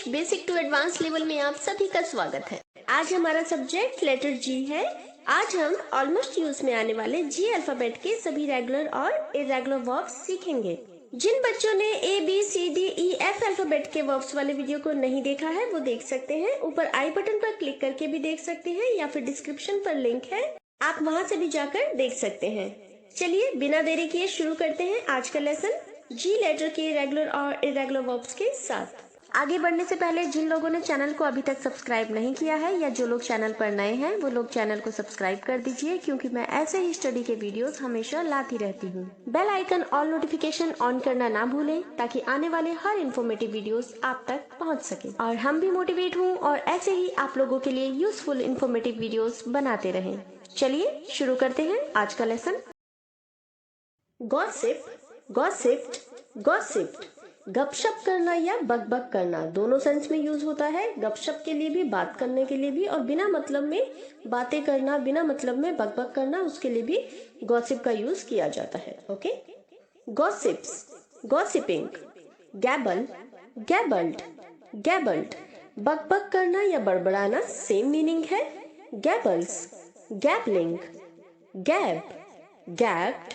English basic to advance level में आप सभी का स्वागत है। आज हमारा सब्जेक्ट लेटर जी है। आज हम ऑलमोस्ट यूज में आने वाले जी अल्फाबेट के सभी रेगुलर और इरेगुलर वर्ब्स सीखेंगे। जिन बच्चों ने ABCDEF अल्फाबेट के वर्ब्स वाले वीडियो को नहीं देखा है वो देख सकते हैं। ऊपर आई बटन पर क्लिक करके भी देख सकते हैं या फिर डिस्क्रिप्शन पर लिंक है, आप वहां से भी जाकर देख सकते हैं। चलिए बिना देरी किए शुरू करते हैं आज का लेसन जी लेटर के रेगुलर और इरेगुलर वर्ब्स के साथ। आगे बढ़ने से पहले जिन लोगों ने चैनल को अभी तक सब्सक्राइब नहीं किया है या जो लोग चैनल पर नए हैं वो लोग चैनल को सब्सक्राइब कर दीजिए, क्योंकि मैं ऐसे ही स्टडी के वीडियोस हमेशा लाती रहती हूँ। Bell icon all notification on करना ना भूलें ताकि आने वाले हर इन्फॉर्मेटिव वीडियोस आप तक पहुँच सके और हम भी मोटिवेट हों और ऐसे ही आप लोगों के लिए यूजफुल इन्फॉर्मेटिव वीडियोस बनाते रहें। चलिए शुरू करते हैं आज का लेसन। गॉसिप, गॉसिप्ड, गॉसिप्ड। गपशप करना या बकबक करना दोनों सेंस में यूज होता है। गपशप के लिए भी, बात करने के लिए भी, और बिना मतलब में बातें करना, बिना मतलब में बकबक करना, उसके लिए भी गॉसिप का यूज किया जाता है। Okay, gossips, gossiping. Gabble, gabbled, gabbled. बकबक करना या बड़बड़ाना सेम मीनिंग है। Gabbles, gabbling. Gab, gabbed,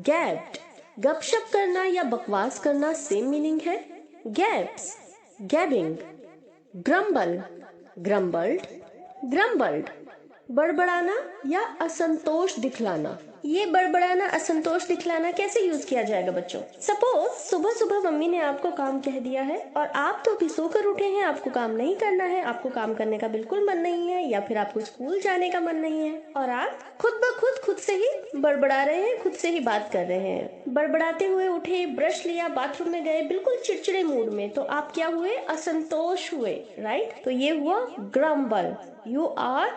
gabbed. गपशप करना या बकवास करना सेम मीनिंग है। Gabs, gabbing. Grumble, grumbled, grumbled. बड़बड़ाना या असंतोष दिखलाना। ये बड़बड़ाना, असंतोष दिखलाना कैसे यूज किया जाएगा बच्चों? सपोज सुबह सुबह मम्मी ने आपको काम कह दिया है और आप तो अभी सोकर उठे हैं, आपको काम नहीं करना है, आपको काम करने का बिल्कुल मन नहीं है या फिर आपको स्कूल जाने का मन नहीं है और आप खुद ब खुद से ही बड़बड़ा रहे हैं, खुद से ही बात कर रहे हैं। बड़बड़ाते हुए उठे, ब्रश लिया, बाथरूम में गए, बिल्कुल चिड़चिड़े मूड में, तो आप क्या हुए? असंतोष हुए, राइट? तो ये हुआ grumble. You are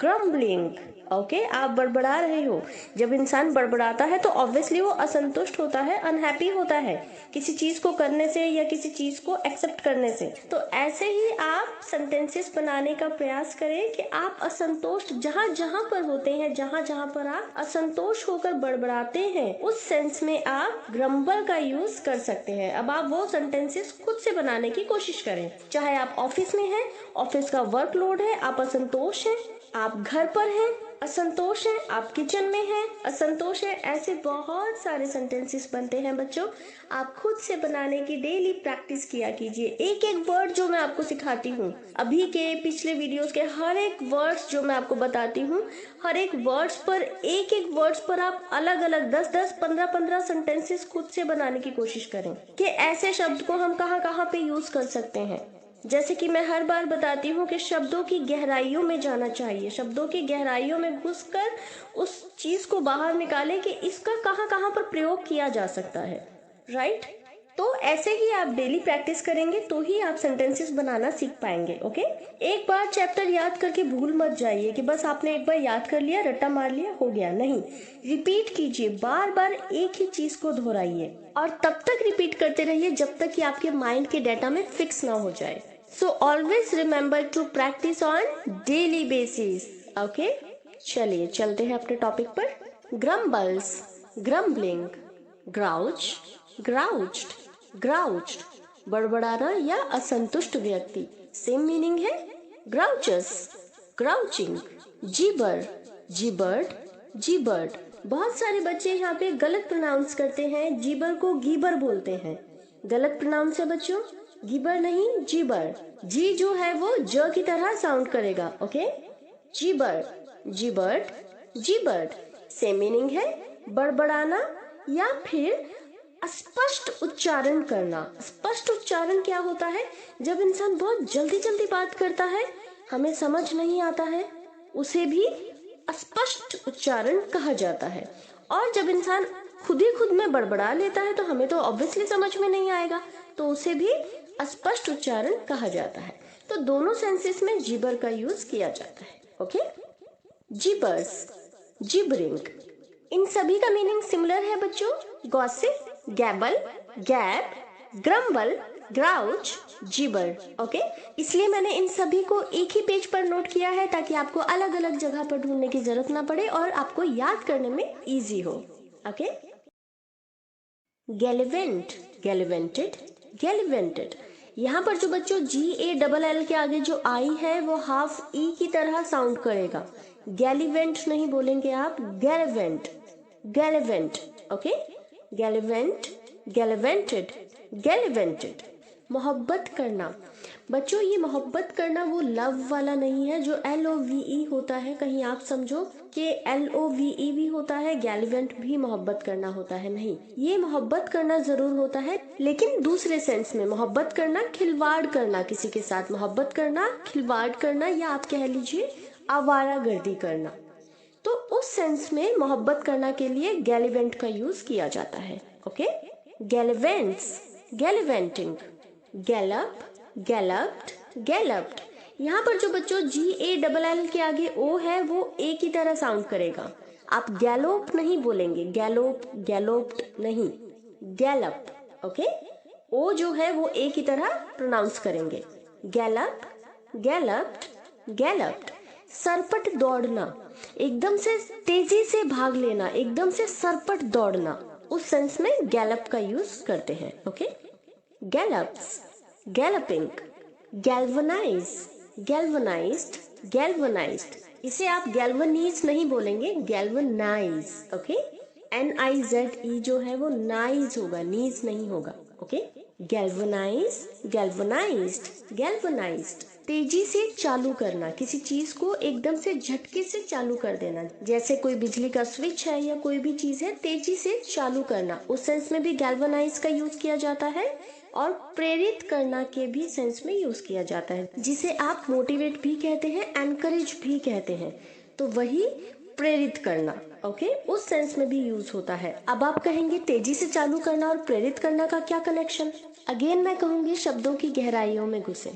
grumbling. Okay, आप बड़बड़ा रहे हो। जब इंसान बड़बड़ाता है तो ऑब्वियसली वो असंतुष्ट होता है, अनहैप्पी होता है किसी चीज को करने से या किसी चीज को एक्सेप्ट करने से। तो ऐसे ही आप सेंटेंसेस बनाने का प्रयास करें कि आप असंतुष्ट जहां जहां पर होते हैं, जहां जहां पर आप असंतोष होकर बड़बड़ाते हैं, उस सेंस में आप ग्रम्बल का यूज कर सकते हैं। अब आप वो सेंटेंसेस खुद से बनाने की कोशिश करें। चाहे आप ऑफिस में हैं, ऑफिस का वर्कलोड है, आप असंतोष हैं, आप घर पर हैं, असंतोष है, आप किचन में हैं, असंतोष है। ऐसे बहुत सारे सेंटेंसेस बनते हैं बच्चों। आप खुद से बनाने की डेली प्रैक्टिस किया कीजिए। एक एक वर्ड जो मैं आपको सिखाती हूँ, अभी के पिछले वीडियोस के हर एक वर्ड्स जो मैं आपको बताती हूँ, हर एक वर्ड्स पर, एक एक वर्ड्स पर आप अलग अलग 10-10, 15-15 सेंटेंसेस खुद से बनाने की कोशिश करें कि ऐसे शब्द को हम कहाँ कहाँ पे यूज कर सकते हैं। जैसे कि मैं हर बार बताती हूँ कि शब्दों की गहराइयों में जाना चाहिए, शब्दों की गहराइयों में घुसकर उस चीज को बाहर निकालें कि इसका कहाँ कहाँ पर प्रयोग किया जा सकता है, राइट? तो ऐसे ही आप डेली प्रैक्टिस करेंगे तो ही आप सेंटेंसेस बनाना सीख पाएंगे। ओके, एक बार चैप्टर याद करके भूल मत जाइए कि बस आपने एक बार याद कर लिया, रट्टा मार लिया, हो गया। नहीं, रिपीट कीजिए, बार बार एक ही चीज को दोहराइए और तब तक रिपीट करते रहिए जब तक कि आपके माइंड के डाटा में फिक्स ना हो जाए। So always remember to practice on daily basis. Okay, चलिए चलते हैं अपने टॉपिक पर। ग्रम्बल्स, ग्रम्बलिंग। ग्राउच, ग्राउच्ड, ग्राउच्ड। बड़बड़ाना या असंतुष्ट व्यक्ति, सेम मीनिंग है। ग्राउचस, ग्राउचिंग। जीबर, जीबर्ड, जीबर्ड। बहुत सारे बच्चे यहाँ पे गलत प्रोनाउंस करते हैं, जीबर को गीबर बोलते हैं। गलत प्रोनाउंस है बच्चों, गीबर नहीं, जीबर। जी जो है वो ज की तरह साउंड करेगा। ओके, जीबर, जीबर्ड, जीबर्ड। सेम मीनिंग है, बड़बड़ाना या फिर स्पष्ट उच्चारण करना। स्पष्ट उच्चारण क्या होता है? जब इंसान बहुत जल्दी जल्दी बात करता है, हमें समझ नहीं आता है, उसे भी स्पष्ट उच्चारण कहा जाता है। और जब इंसान खुद ही खुद में बड़बड़ा लेता है तो हमें तो ऑब्वियसली समझ में नहीं आएगा, तो उसे भी स्पष्ट उच्चारण कहा जाता है। तो दोनों सेंसेस में जीबर का यूज किया जाता है। ओके, जीबर्स, जिबरिंग। इन सभी का मीनिंग सिमिलर है बच्चों। गॉसिप, गैबल, गैब, ग्रम्बल, ग्राउच, जीबर। ओके, इसलिए मैंने इन सभी को एक ही पेज पर नोट किया है ताकि आपको अलग अलग जगह पर ढूंढने की जरूरत ना पड़े और आपको याद करने में इजी हो। ओके, गैलिवेंट, गैलिवेंटेड, गैलिवेंटेड। यहाँ पर जो बच्चों GALL के आगे जो आई है वो हाफ ई की तरह साउंड करेगा। गैलीवेंट नहीं बोलेंगे आप, गैलीवेंट, गैलीवेंट, ओके, गैलीवेंट, गैलीवेंटेड, गैलीवेंटेड। मोहब्बत करना बच्चों, ये मोहब्बत करना वो लव वाला नहीं है जो LOVE होता है। कहीं आप समझो कि LOVE भी होता है, गैलीवेंट भी मोहब्बत करना होता है, नहीं। ये मोहब्बत करना जरूर होता है लेकिन दूसरे सेंस में। मोहब्बत करना खिलवाड़ करना, किसी के साथ मोहब्बत करना, खिलवाड़ करना, या आप कह लीजिए आवारागर्दी करना। तो उस सेंस में मोहब्बत करना के लिए गैलीवेंट का यूज किया जाता है। Okay, gallivants, gallivanting, gallop, galloped, galloped. यहाँ पर जो बच्चों GALL के आगे ओ है वो ए की तरह साउंड करेगा। आप गैलोप नहीं बोलेंगे, गैलोप, गैलोप्ड नहीं, गैलप, ओके। ओ जो है वो ए की तरह प्रोनाउंस करेंगे। Gallup, galloped, गैलप्ड। सरपट दौड़ना, एकदम से तेजी से भाग लेना, एकदम से सरपट दौड़ना, उस सेंस में गैलप का यूज करते हैं। Okay, gallops, galloping, galvanize, galvanized, galvanized. इसे आप गैल्वनीज नहीं बोलेंगे, गैल्वनाइज, ओके। NIZE जो है वो नाइज होगा, नीज नहीं होगा। Okay, galvanize, galvanized, galvanized. तेजी से चालू करना, किसी चीज को एकदम से झटके से चालू कर देना, जैसे कोई बिजली का स्विच है या कोई भी चीज है, तेजी से चालू करना, उस सेंस में भी गैल्वनाइज का यूज किया जाता है। और प्रेरित करना के भी सेंस में यूज किया जाता है, जिसे आप मोटिवेट भी कहते हैं, एनकरेज भी कहते हैं। तो वही प्रेरित करना, ओके, उस सेंस में भी यूज होता है। अब आप कहेंगे तेजी से चालू करना और प्रेरित करना का क्या कनेक्शन? अगेन मैं कहूंगी शब्दों की गहराइयों में घुसे।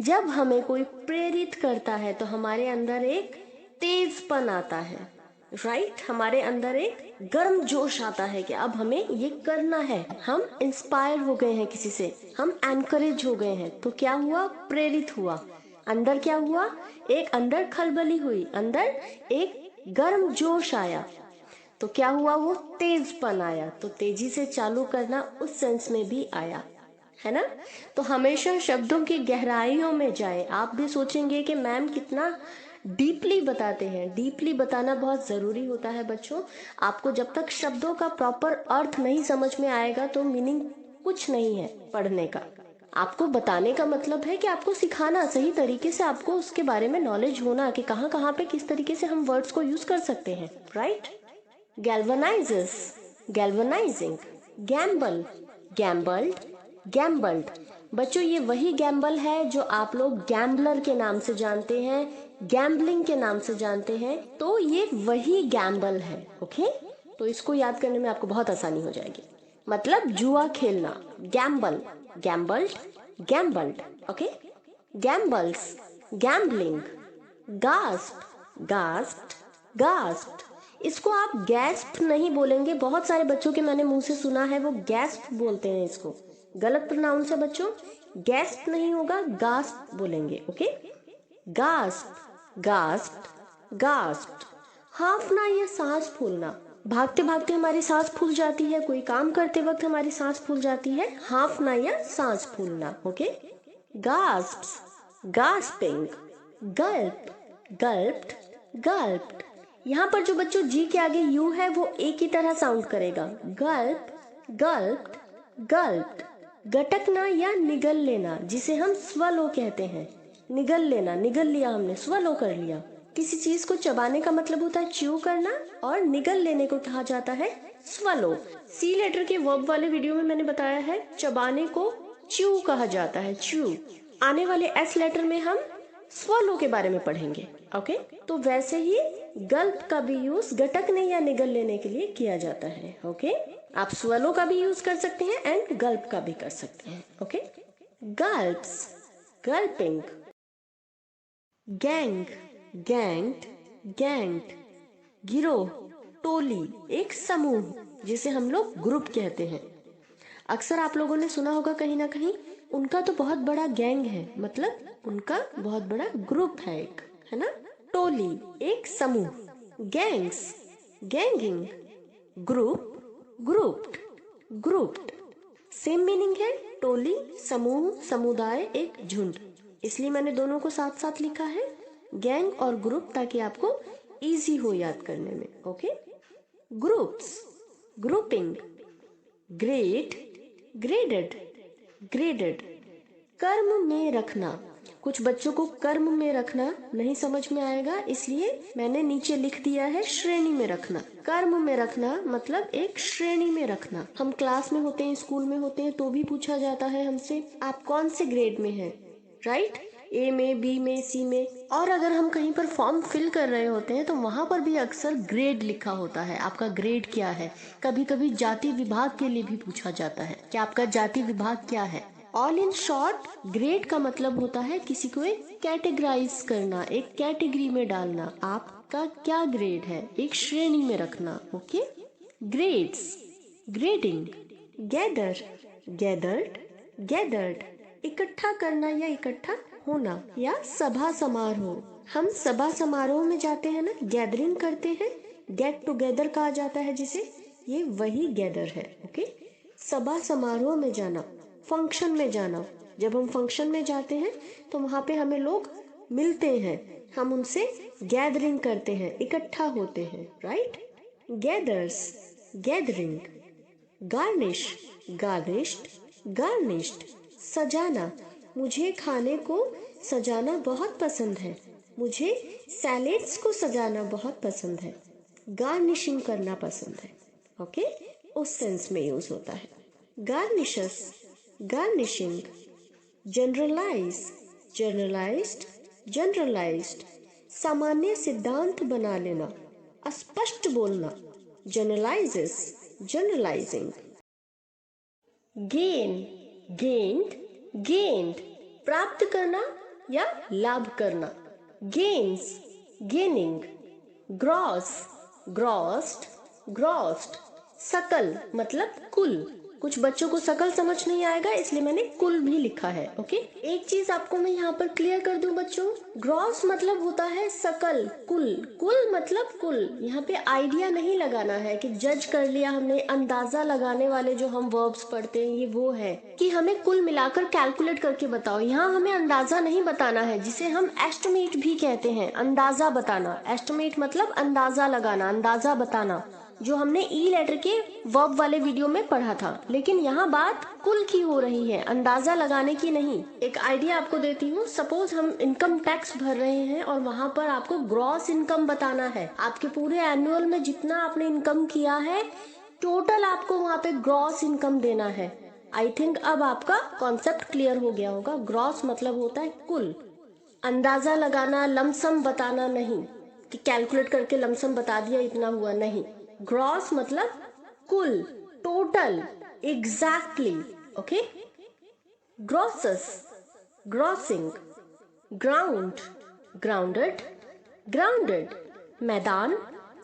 जब हमें कोई प्रेरित करता है तो हमारे अंदर एक तेजपन आता है, राइट। हमारे अंदर एक गर्म जोश आता है कि अब हमें ये करना है। हम इंस्पायर हो गए हैं किसी से, हम एनकरेज हो गए हैं, तो क्या हुआ? प्रेरित हुआ। अंदर क्या हुआ? एक अंदर खलबली हुई, अंदर एक गर्म जोश आया, तो क्या हुआ? वो तेजपन आया। तो तेजी से चालू करना उस सेंस में भी आया, है ना। तो हमेशा शब्दों की गहराइयों में जाए। आप भी सोचेंगे कि मैम कितना डीपली बताते हैं। डीपली बताना बहुत जरूरी होता है बच्चों। आपको जब तक शब्दों का प्रॉपर अर्थ नहीं समझ में आएगा तो मीनिंग कुछ नहीं है पढ़ने का। आपको बताने का मतलब है कि आपको सिखाना, सही तरीके से आपको उसके बारे में नॉलेज होना कि कहाँ कहाँ पे किस तरीके से हम वर्ड्स को यूज कर सकते हैं, right. Galvanizes, galvanizing, gamble, gambled, gambled. बच्चों ये वही गैम्बल है जो आप लोग गैम्बलर के नाम से जानते हैं, गैम्बलिंग के नाम से जानते हैं, तो ये वही गैम्बल है, ओके। तो इसको याद करने में आपको बहुत आसानी हो जाएगी। मतलब जुआ खेलना, gamble, gambled, gambled, okay. Gambles, gambling, gasp, gasped, gasped. इसको आप गैस्प नहीं बोलेंगे। बहुत सारे बच्चों के मैंने मुंह से सुना है वो गैस्प बोलते हैं, इसको गलत प्रोनाउंस है बच्चों। गैस्प नहीं होगा, गास्प बोलेंगे, ओके। Gasp, gasped, गास्प्ड। हाफना या सांस फूलना, भागते भागते हमारी सांस फूल जाती है, कोई काम करते वक्त हमारी सांस फूल जाती है, हाफना या सांस फूलना, ओके। गास्प्स, गास्पिंग, गल्प, गल्प्ड, गल्प्ड। यहाँ पर जो बच्चों जी के आगे यू है वो ए की तरह साउंड करेगा, गल्प, गल्प्ड, गल्प्ड। गटकना या निगल लेना, जिसे हम स्वलो कहते हैं। निगल लेना, निगल लिया हमने, स्वलो कर लिया। किसी चीज को चबाने का मतलब होता है च्यू करना, और निगल लेने को कहा जाता है स्वलो। सी लेटर के वर्ब वाले वीडियो में मैंने बताया है चबाने को च्यू कहा जाता है, च्यू। आने वाले एस लेटर में हम स्वलो के बारे में पढ़ेंगे, ओके। तो वैसे ही गल्प का भी यूज गटकने या निगल लेने के लिए किया जाता है, ओके। आप स्वलो का भी यूज कर सकते हैं एंड गल्प का भी कर सकते हैं, ओके। गल्प्स, गल्पिंग। गैंग, गैंग्ड, गैंग्ड। गिरोह, टोली, एक समूह, जिसे हम लोग ग्रुप कहते हैं। अक्सर आप लोगों ने सुना होगा कहीं ना कहीं, उनका तो बहुत बड़ा गैंग है, मतलब उनका बहुत बड़ा ग्रुप है एक, है ना। टोली, एक समूह। Gangs, ganging. Group, grouped, grouped. Same meaning है, टोली, समूह, समुदाय, एक झुंड, इसलिए मैंने दोनों को साथ साथ लिखा है, गैंग और ग्रुप, ताकि आपको इजी हो याद करने में। Okay, groups, grouping, grade, graded, graded. कर्म में रखना, कुछ बच्चों को कर्म में रखना नहीं समझ में आएगा, इसलिए मैंने नीचे लिख दिया है श्रेणी में रखना। कर्म में रखना मतलब एक श्रेणी में रखना। हम क्लास में होते हैं, स्कूल में होते हैं, तो भी पूछा जाता है हमसे आप कौन से ग्रेड में हैं, राइट? ए में, बी में, सी में। और अगर हम कहीं पर फॉर्म फिल कर रहे होते हैं तो वहां पर भी अक्सर ग्रेड लिखा होता है, आपका ग्रेड क्या है। कभी कभी जाति विभाग के लिए भी पूछा जाता है कि आपका जाति विभाग क्या है। ऑल इन शॉर्ट, ग्रेड का मतलब होता है किसी को एक कैटेगराइज करना, एक कैटेगरी में डालना। आपका क्या ग्रेड है, एक श्रेणी में रखना। Okay, grades, grading, gather, gathered, gathered, इकट्ठा करना या इकट्ठा होना, या सभा समारोह। हम सभा समारोह में जाते हैं ना, गैदरिंग करते हैं, गेट टुगेदर कहा जाता है जिसे, ये वही गैदर है। ओके, सभा समारोह में जाना, फंक्शन में जाना। जब हम फंक्शन में जाते हैं तो वहां पे हमें लोग मिलते हैं, हम उनसे गैदरिंग करते हैं, इकट्ठा होते हैं, right? Gathers, gathering, garnish, garnished, garnished, सजाना। मुझे खाने को सजाना बहुत पसंद है, मुझे सैलेड्स को सजाना बहुत पसंद है, गार्निशिंग करना पसंद है। ओके, उस सेंस में यूज होता है। गार्निशस, गार्निशिंग, जनरलाइज, जनरलाइज्ड, जनरलाइज्ड, सामान्य सिद्धांत बना लेना, अस्पष्ट बोलना, जनरलाइजेस, जनरलाइजिंग। गेन, गेन्ड, गेन्ड, प्राप्त करना या लाभ करना, गेन्स, गेनिंग। ग्रॉस, ग्रॉस्ड, ग्रॉस्ड, सकल मतलब कुल। कुछ बच्चों को सकल समझ नहीं आएगा, इसलिए मैंने कुल भी लिखा है। ओके, एक चीज आपको मैं यहाँ पर क्लियर कर दूं बच्चों, ग्रॉस मतलब होता है सकल, कुल, कुल मतलब कुल। यहाँ पे आइडिया नहीं लगाना है कि जज कर लिया हमने, अंदाजा लगाने वाले जो हम वर्ब्स पढ़ते हैं ये वो है कि हमें कुल मिलाकर कैलकुलेट करके बताओ। यहाँ हमें अंदाजा नहीं बताना है, जिसे हम एस्टिमेट भी कहते हैं, अंदाजा बताना। एस्टिमेट मतलब अंदाजा लगाना, अंदाजा बताना, जो हमने ई लेटर के वर्ब वाले वीडियो में पढ़ा था। लेकिन यहाँ बात कुल की हो रही है, अंदाजा लगाने की नहीं। एक आइडिया आपको देती हूँ, सपोज हम इनकम टैक्स भर रहे हैं और वहाँ पर आपको ग्रॉस इनकम बताना है। आपके पूरे एनुअल में जितना आपने इनकम किया है टोटल आपको वहाँ पे ग्रॉस इनकम देना है। आई थिंक अब आपका कॉन्सेप्ट क्लियर हो गया होगा। ग्रॉस मतलब होता है कुल, अंदाजा लगाना, लमसम बताना नहीं कि कैलकुलेट करके लमसम बता दिया इतना हुआ, नहीं। ग्रॉस मतलब कुल, total, exactly. Okay, grosses, grossing, ground, grounded, grounded, मैदान,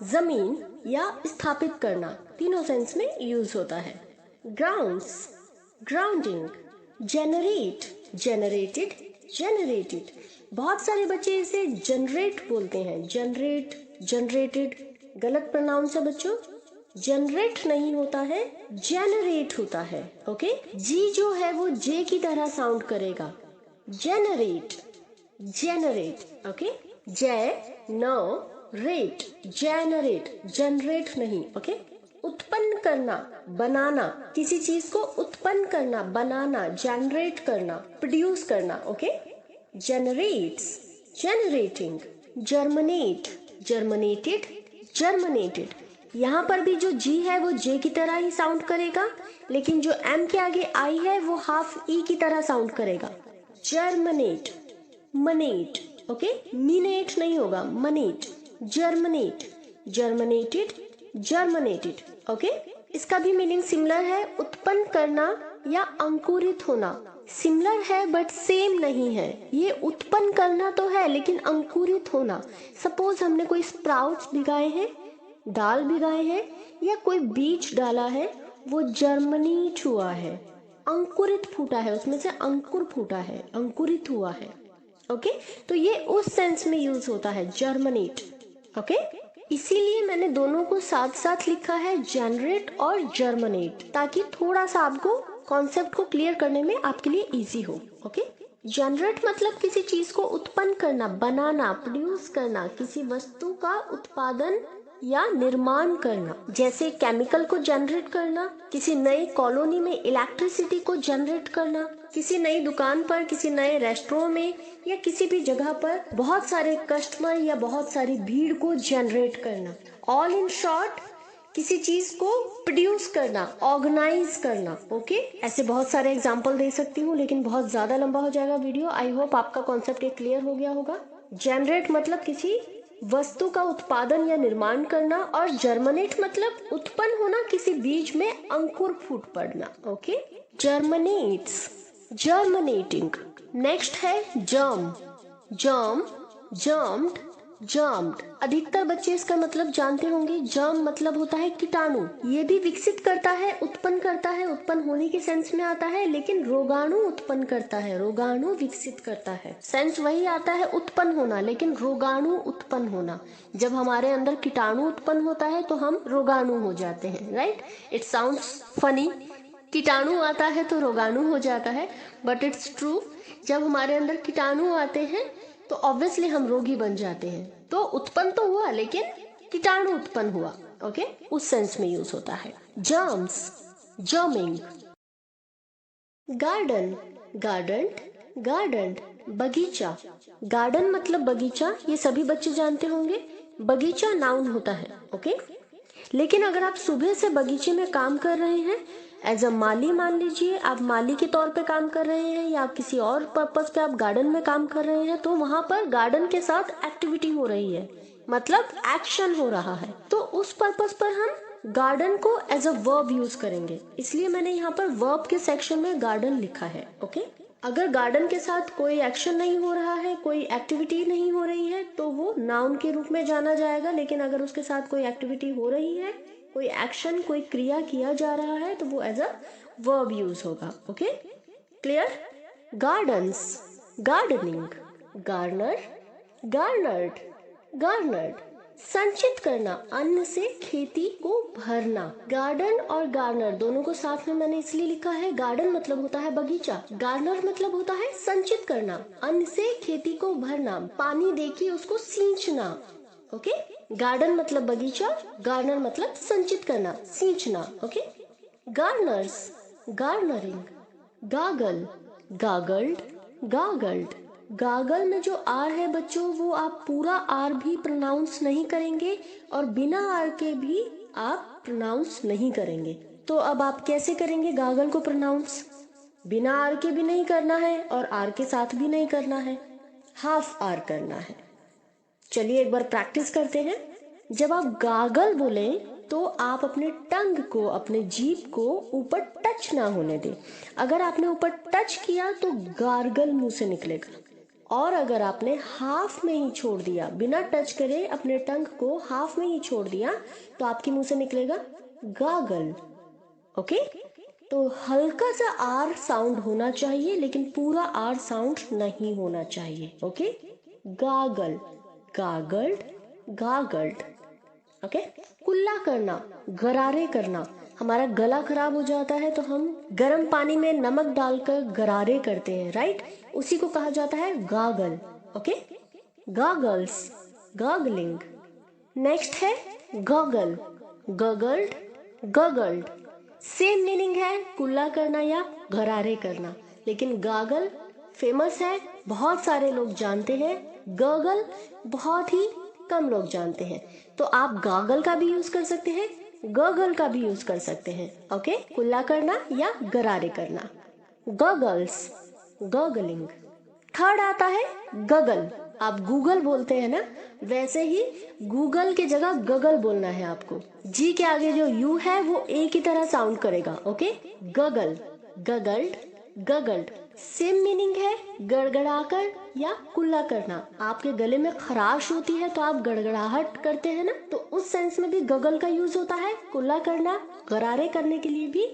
जमीन या स्थापित करना, तीनों सेंस में यूज होता है। Grounds, grounding, generate, generated, generated. बहुत सारे बच्चे इसे जनरेट बोलते हैं, जनरेट, जनरेटेड। गलत प्रोनाउंस है बच्चों, जनरेट नहीं होता है, जेनरेट होता है। ओके, जी जो है वो जे की तरह साउंड करेगा, जेनरेट, जेनरेट। ओके, जे नो रेट, जेनरेट, जनरेट नहीं। ओके, उत्पन्न करना, बनाना, किसी चीज को उत्पन्न करना, बनाना, जनरेट करना, प्रोड्यूस करना। Okay, generates, generating, germinate, germinated, germinated. यहाँ पर भी जो जी है वो जे की तरह ही साउंड करेगा, लेकिन जो एम के आगे आई है वो हाफ ई की तरह साउंड करेगा। Germinate, Manette. ओके, मिनेट नहीं होगा, Manette, germinate, germinated, germinated. Okay, इसका भी मीनिंग सिमिलर है, उत्पन्न करना या अंकुरित होना। सिमिलर है बट सेम नहीं है। ये उत्पन्न करना तो है लेकिन अंकुरित होना। सपोज हमने कोई स्प्राउट्स भिगाए हैं, दाल भिगाए हैं या कोई बीज डाला है, वो जर्मिनेट हुआ है, अंकुरित फूटा है, उसमें से अंकुर फूटा है, अंकुरित हुआ है। ओके, तो ये उस सेंस में यूज होता है, जर्मिनेट। ओके, इसीलिए मैंने दोनों को साथ साथ लिखा है, जनरेट और जर्मिनेट, ताकि थोड़ा सा आपको कॉन्सेप्ट को क्लियर करने में आपके लिए इजी हो। ओके, जनरेट मतलब किसी चीज को उत्पन्न करना, बनाना, प्रोड्यूस करना, किसी वस्तु का उत्पादन या निर्माण करना, जैसे केमिकल को जनरेट करना, किसी नई कॉलोनी में इलेक्ट्रिसिटी को जनरेट करना, किसी नई दुकान पर, किसी नए रेस्टोरेंट में या किसी भी जगह पर बहुत सारे कस्टमर या बहुत सारी भीड़ को जनरेट करना। ऑल इन शॉर्ट, किसी चीज को प्रोड्यूस करना, ऑर्गेनाइज करना। ओके, ऐसे बहुत सारे एग्जांपल दे सकती हूँ लेकिन बहुत ज्यादा लंबा हो जाएगा वीडियो। आई होप आपका कॉन्सेप्ट ये क्लियर हो गया होगा। जनरेट मतलब किसी वस्तु का उत्पादन या निर्माण करना, और जर्मिनेट मतलब उत्पन्न होना, किसी बीज में अंकुर फूट पड़ना। Okay, germinates, germinating. नेक्स्ट है जर्म, जर्म, जर्म्ड, जर्म्ड। अधिकतर बच्चे इसका मतलब जानते होंगे। जर्म मतलब होता है कीटाणु। ये भी विकसित करता है, उत्पन्न करता है, उत्पन्न होने के सेंस में आता है, लेकिन रोगाणु उत्पन्न करता है, रोगाणु विकसित करता है। सेंस वही आता है उत्पन्न होना, लेकिन रोगाणु उत्पन्न होना। जब हमारे अंदर कीटाणु उत्पन्न होता है तो हम रोगाणु हो जाते हैं, राइट। इट साउंड्स फनी, कीटाणु आता है तो रोगाणु हो जाता है, बट इट्स ट्रू। जब हमारे अंदर कीटाणु आते हैं तो ऑब्वियसली हम रोगी बन जाते हैं। तो उत्पन्न तो हुआ लेकिन कीटाणु उत्पन्न हुआ। ओके, उस सेंस में यूज होता है। जर्म्स, जर्मिंग। गार्डन, गार्डन, गार्डन, बगीचा। गार्डन मतलब बगीचा, ये सभी बच्चे जानते होंगे। बगीचा नाउन होता है। ओके, लेकिन अगर आप सुबह से बगीचे में काम कर रहे हैं एज अ माली, मान लीजिए आप माली के तौर पे काम कर रहे हैं या आप किसी और पर्पस पे आप गार्डन में काम कर रहे हैं, तो वहां पर गार्डन के साथ एक्टिविटी हो रही है, मतलब एक्शन हो रहा है। तो उस पर्पस पर हम गार्डन को एज अ वर्ब यूज करेंगे, इसलिए मैंने यहाँ पर वर्ब के सेक्शन में गार्डन लिखा है। ओके, अगर गार्डन के साथ कोई एक्शन नहीं हो रहा है, कोई एक्टिविटी नहीं हो रही है, तो वो नाउन के रूप में जाना जाएगा। लेकिन अगर उसके साथ कोई एक्टिविटी हो रही है, कोई एक्शन, कोई क्रिया किया जा रहा है, तो वो एज अ वर्ब यूज होगा। Okay, clear. Gardens, gardening, garner, garnered, garnered. संचित करना, अन्न से खेती को भरना। गार्डन और गार्नर दोनों को साथ में मैंने इसलिए लिखा है। गार्डन मतलब होता है बगीचा, गार्नर मतलब होता है संचित करना, अन्न से खेती को भरना, पानी देके उसको सींचना। ओके, गार्डन मतलब बगीचा, गार्नर मतलब संचित करना, सींचना। Okay, गार्नर्स, garnering. गागल, गागल्ड, गागल्ड। गागल में जो आर है बच्चों, वो आप पूरा आर भी प्रोनाउंस नहीं करेंगे और बिना आर के भी आप प्रोनाउंस नहीं करेंगे। तो अब आप कैसे करेंगे गागल को प्रोनाउंस? बिना आर के भी नहीं करना है और आर के साथ भी नहीं करना है, हाफ आर करना है। चलिए एक बार प्रैक्टिस करते हैं। जब आप गागल बोले तो आप अपने टंग को, अपने जीभ को ऊपर टच ना होने दें। अगर आपने ऊपर टच किया तो गार्गल मुंह से निकलेगा, और अगर आपने हाफ में ही छोड़ दिया, बिना टच करे अपने टंग को हाफ में ही छोड़ दिया, तो आपके मुंह से निकलेगा गागल। ओके, तो हल्का सा आर साउंड होना चाहिए लेकिन पूरा आर साउंड नहीं होना चाहिए। ओके, गागल, गागल्ड, गागल्ड। ओके, कुल्ला करना, गरारे करना। हमारा गला खराब हो जाता है तो हम गर्म पानी में नमक डालकर गरारे करते हैं, राइट। उसी को कहा जाता है गागल। Okay, goggles, गागलिंग। नेक्स्ट है गगल, गगल्ड, गगल्ड। सेम मीनिंग है, कुल्ला करना या गरारे करना, लेकिन गागल फेमस है, बहुत सारे लोग जानते हैं। गगल बहुत ही कम लोग जानते हैं। तो आप गागल का भी यूज कर सकते हैं, गगल का भी यूज कर सकते हैं। ओके, कुल्ला करना या गरारे करना। गगल्स, गगलिंग। थर्ड आता है गगल। आप गूगल बोलते हैं ना, वैसे ही गूगल के जगह गगल बोलना है आपको। जी के आगे जो यू है वो ए की तरह साउंड करेगा। ओके, गगल, गगल्ड, गगल्ड। सेम मीनिंग है, गड़गड़ाकर या कुल्ला करना। आपके गले में खराश होती है तो आप गड़गड़ाहट करते हैं ना, तो उस सेंस में भी गगल का यूज होता है। कुल्ला करना, गरारे करने के लिए भी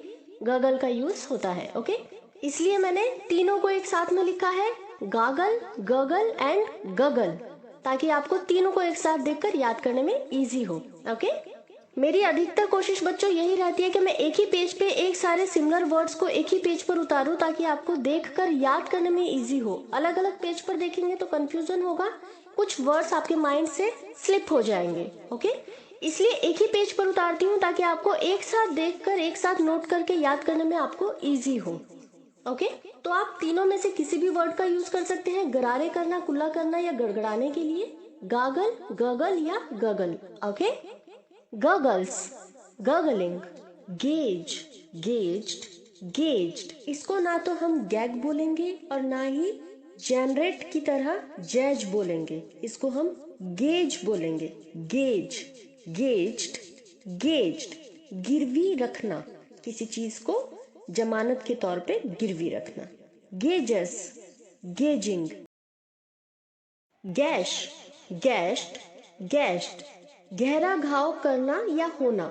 गगल का यूज होता है। ओके, इसलिए मैंने तीनों को एक साथ में लिखा है, गागल, गगल एंड गगल, ताकि आपको तीनों को एक साथ देखकर याद करने में इजी हो। ओके, मेरी अधिकतर कोशिश बच्चों यही रहती है कि मैं एक ही पेज पे एक सारे सिमिलर वर्ड्स को एक ही पेज पर उतारूं ताकि आपको देखकर याद करने में इजी हो। अलग अलग पेज पर देखेंगे तो कंफ्यूजन होगा, कुछ वर्ड्स आपके माइंड से स्लिप हो जाएंगे। ओके, इसलिए एक ही पेज पर उतारती हूँ ताकि आपको एक साथ देखकर एक साथ नोट करके याद करने में आपको इजी हो। ओके, तो आप तीनों में से किसी भी वर्ड का यूज कर सकते हैं गरारे करना, कुल्ला करना या गड़गड़ाने के लिए। गागल, गगल या gargle. Okay, gargles, gargling, gauge, gazed, gauged. इसको ना तो हम गैग बोलेंगे और ना ही जनरेट की तरह जैज बोलेंगे, इसको हम गेज बोलेंगे। Gauge, gazed, gazed. गिरवी रखना, किसी चीज को जमानत के तौर पे गिरवी रखना। Gages, gaging. Gash, gashed, gashed. गहरा घाव करना या होना,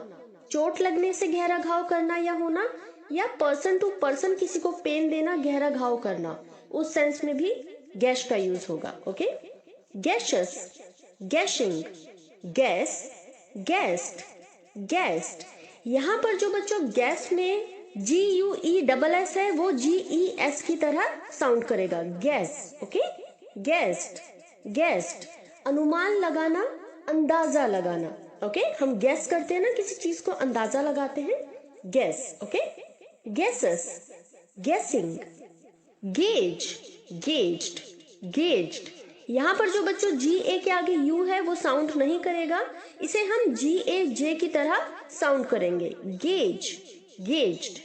चोट लगने से गहरा घाव करना या होना, या पर्सन टू पर्सन किसी को पेन देना, गहरा घाव करना, उस सेंस में भी गैश का यूज होगा। Okay, gashes, gashing, guess, guessed, guessed. यहाँ पर जो बच्चों गैस में GUESS है वो GES की तरह साउंड करेगा, गैस। Okay, guest, guest. अनुमान लगाना, अंदाजा लगाना। ओके, हम गैस करते हैं ना, किसी चीज को अंदाजा लगाते हैं, गैस। ओके, गेसेस, गेसिंग। Gauge, gazed, gazed. यहाँ पर जो बच्चों GA के आगे U है वो साउंड नहीं करेगा, इसे हम GAJ की तरह साउंड करेंगे, गेज, गेज्ड,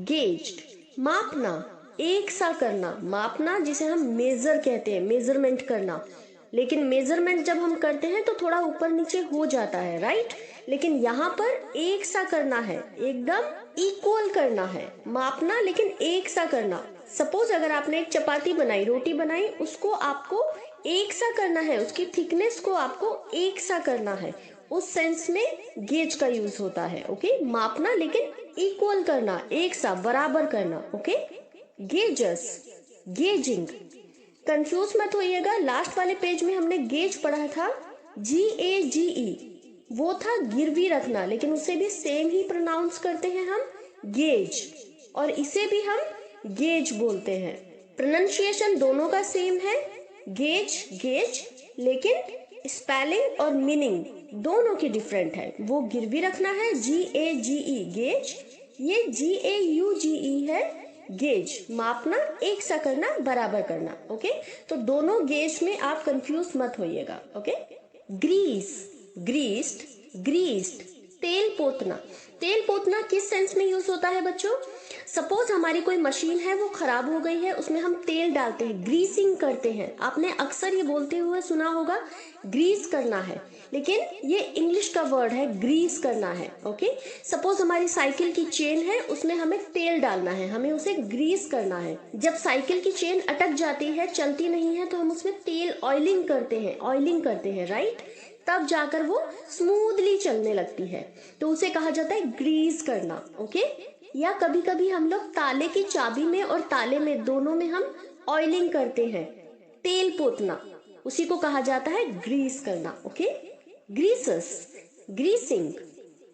गेज्ड। मापना, एक सा करना, मापना जिसे हम मेजर कहते हैं, मेजरमेंट करना। लेकिन मेजरमेंट जब हम करते हैं तो थोड़ा ऊपर नीचे हो जाता है, राइट। लेकिन यहाँ पर एक सा करना है, एकदम इक्वल करना है, मापना लेकिन एक सा करना। सपोज अगर आपने एक चपाती बनाई, रोटी बनाई, उसको आपको एक सा करना है, उसकी थिकनेस को आपको एक सा करना है, उस सेंस में गेज का यूज होता है। ओके, मापना लेकिन इक्वल करना, एक सा, बराबर करना। Okay, gauges, gazing. कंफ्यूज मत होइएगा, लास्ट वाले पेज में हमने गेज पढ़ा था, GAGE, वो था गिरवी रखना, लेकिन उसे भी सेम ही प्रोनाउंस करते हैं हम, गेज, और इसे भी हम गेज बोलते हैं। प्रोनाउंसिएशन दोनों का सेम है, गेज, गेज, लेकिन स्पेलिंग और मीनिंग दोनों की डिफरेंट है। वो गिरवी रखना है GAGE, गेज, ये GAUGE है, गेज, मापना, एक सा करना, बराबर करना। ओके, तो दोनों गेज में आप कंफ्यूज मत होइएगा। Okay, grease, greased, greased. तेल पोतना, तेल पोतना किस सेंस में यूज होता है बच्चों? सपोज हमारी कोई मशीन है वो खराब हो गई है, उसमें हम तेल डालते हैं, ग्रीसिंग करते हैं। आपने अक्सर ये बोलते हुए सुना होगा, ग्रीस करना है, लेकिन ये इंग्लिश का वर्ड है, ग्रीस करना है। ओके, सपोज हमारी साइकिल की चेन है, उसमें हमें तेल डालना है, हमें उसे ग्रीस करना है। जब साइकिल की चेन अटक जाती है, चलती नहीं है, तो हम उसमें तेल ऑयलिंग करते हैं, ऑयलिंग करते हैं, राइट। तब जाकर वो स्मूथली चलने लगती है, तो उसे कहा जाता है ग्रीस करना। ओके, या कभी कभी हम लोग ताले की चाबी में और ताले में, दोनों में हम ऑयलिंग करते हैं, तेल पोतना, उसी को कहा जाता है ग्रीस करना। Okay, greases, greasing.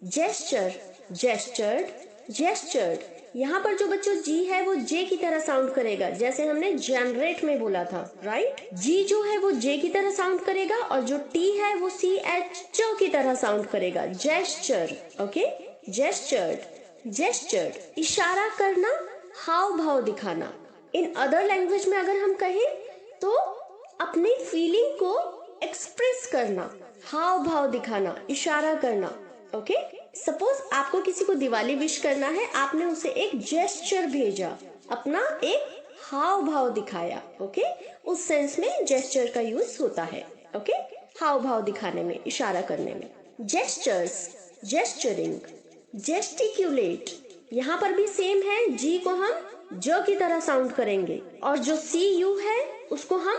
Gesture, gestured, gestured. यहाँ पर जो बच्चों जी है वो जे की तरह साउंड करेगा, जैसे हमने जनरेट में बोला था, राइट। जी जो है वो जे की तरह साउंड करेगा और जो टी है वो CHO की तरह साउंड करेगा, जेस्चर। ओके, जेस्चर्ड, जेस्चर्ड। इशारा करना, हाव भाव दिखाना। इन अदर लैंग्वेज में अगर हम कहें तो अपनी फीलिंग को एक्सप्रेस करना, हाव भाव दिखाना, इशारा करना। ओके, सपोज आपको किसी को दिवाली विश करना है, आपने उसे एक जेस्चर भेजा, अपना एक हाव भाव दिखाया। ओके, उस सेंस में जेस्चर का यूज होता है। ओके, हाव भाव दिखाने में, इशारा करने में। जेस्चर्स, जेस्चरिंग, जेस्टिक्यूलेट। यहाँ पर भी सेम है, जी को हम ज की तरह साउंड करेंगे और जो CU है उसको हम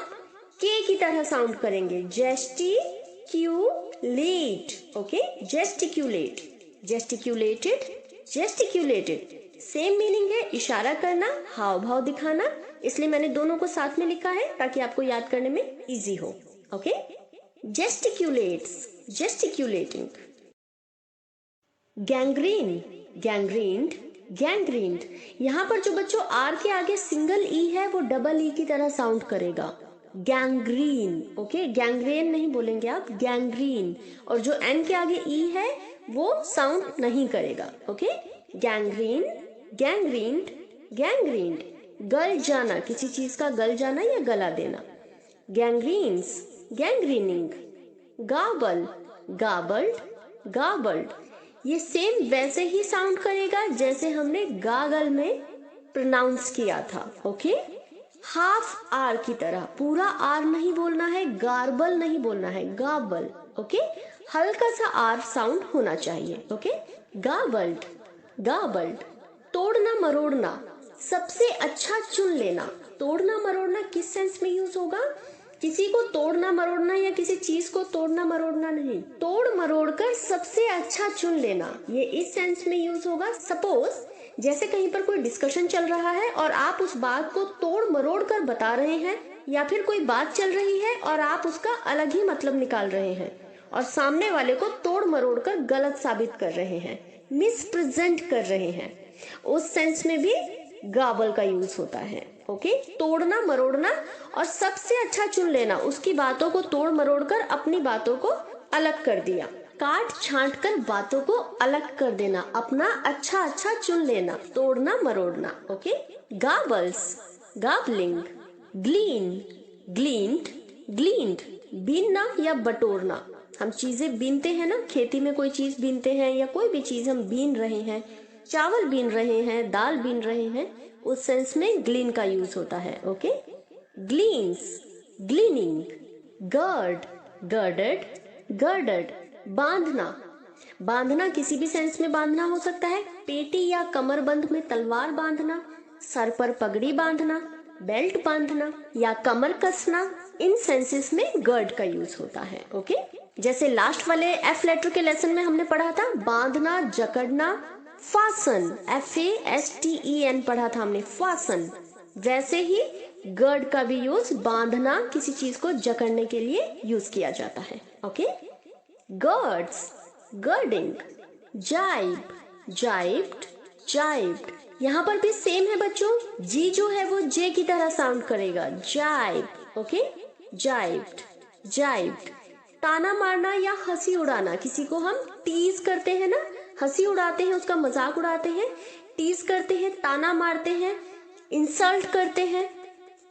के की तरह साउंड करेंगे, जेस्टिक्यूलेट। ओके, जेस्टिक्यूलेट, जेस्टिक्यूलेटेड, जेस्टिक्यूलेटेड। सेम मीनिंग है, इशारा करना, हाव भाव दिखाना, इसलिए मैंने दोनों को साथ में लिखा है ताकि आपको याद करने में इजी हो। ओके, जेस्टिक्यूलेट्स, जेस्टिक्यूलेटिंग। Gangrene, gangrened, गैंग्रीन्ड। यहाँ पर जो बच्चों आर के आगे सिंगल ई है वो डबल ई की तरह साउंड करेगा, गैंग्रीन। ओके, गैंग्रेन नहीं बोलेंगे आप, गैंग्रीन। और जो एन के आगे ई है वो साउंड नहीं करेगा। Okay, gangrene, gangrened, gangrened. गल जाना, किसी चीज का गल जाना या गला देना, गैंग्रीन्स, गैंग्रीनिंग। गाबल, गाबल्ड, गाबल्ड। ये सेम वैसे ही साउंड करेगा जैसे हमने गागल में प्रोनाउंस किया था। ओके, हाफ आर की तरह, पूरा आर नहीं बोलना है, गार्बल नहीं बोलना है, गाबल। ओके, हल्का सा आर साउंड होना चाहिए। ओके, गाबल्ड, गाबल्ड। तोड़ना मरोड़ना, सबसे अच्छा चुन लेना। तोड़ना मरोड़ना किस सेंस में यूज होगा? किसी को तोड़ना मरोड़ना या किसी चीज को तोड़ना मरोड़ना नहीं, तोड़ मरोड़ कर सबसे अच्छा चुन लेना, ये इस सेंस में यूज होगा। सपोज जैसे कहीं पर कोई डिस्कशन चल रहा है और आप उस बात को तोड़ मरोड़ कर बता रहे हैं, या फिर कोई बात चल रही है और आप उसका अलग ही मतलब निकाल रहे हैं और सामने वाले को तोड़ मरोड़ कर गलत साबित कर रहे हैं, मिसप्रेजेंट कर रहे हैं, उस सेंस में भी गाबल का यूज होता है। ओके, तोड़ना मरोड़ना और सबसे अच्छा चुन लेना, उसकी बातों को तोड़ मरोड़ कर अपनी बातों को अलग कर दिया। काट छांट कर बातों को अलग कर देना, अपना अच्छा अच्छा चुन लेना, तोड़ना मरोड़ना। ओके, गाबल्स, गाबलिंग। ग्लीन, ग्लीन्ड, ग्लीन्ड। बीनना या बटोरना, हम चीजें बीनते हैं ना, खेती में कोई चीज बीनते हैं या कोई भी चीज हम बीन रहे हैं, चावल बीन रहे हैं, दाल बीन रहे हैं, उस सेंस में ग्लीन का यूज होता है। ओके, ग्लीन्स, ग्लीनिंग। गर्ड, गर्डेड, गर्डेड। बांधना, बांधना किसी भी सेंस में बांधना हो सकता है, पेटी या कमरबंद में तलवार बांधना, सर पर पगड़ी बांधना, बेल्ट बांधना या कमर कसना, इन सेंसेस में गर्ड का यूज होता है। ओके, जैसे लास्ट वाले एफ लेटर के लेसन में हमने पढ़ा था बांधना, जकड़ना, फासन, FASTEN पढ़ा था हमने, फासन। वैसे ही गर्ड का भी यूज बांधना, किसी चीज को जकड़ने के लिए यूज किया जाता है। ओके, गर्ड्स, गर्डिंग। जाइब, जाइब्ड, जाइब्ड। यहाँ पर भी सेम है बच्चों, जी जो है वो जे की तरह साउंड करेगा, जाइब। ओके, जाइब्ड, जाइब्ड। ताना मारना या हंसी उड़ाना, किसी को हम टीज करते हैं ना, हंसी उड़ाते हैं, उसका मजाक उड़ाते हैं, टीज करते हैं, ताना मारते हैं, इंसल्ट करते हैं,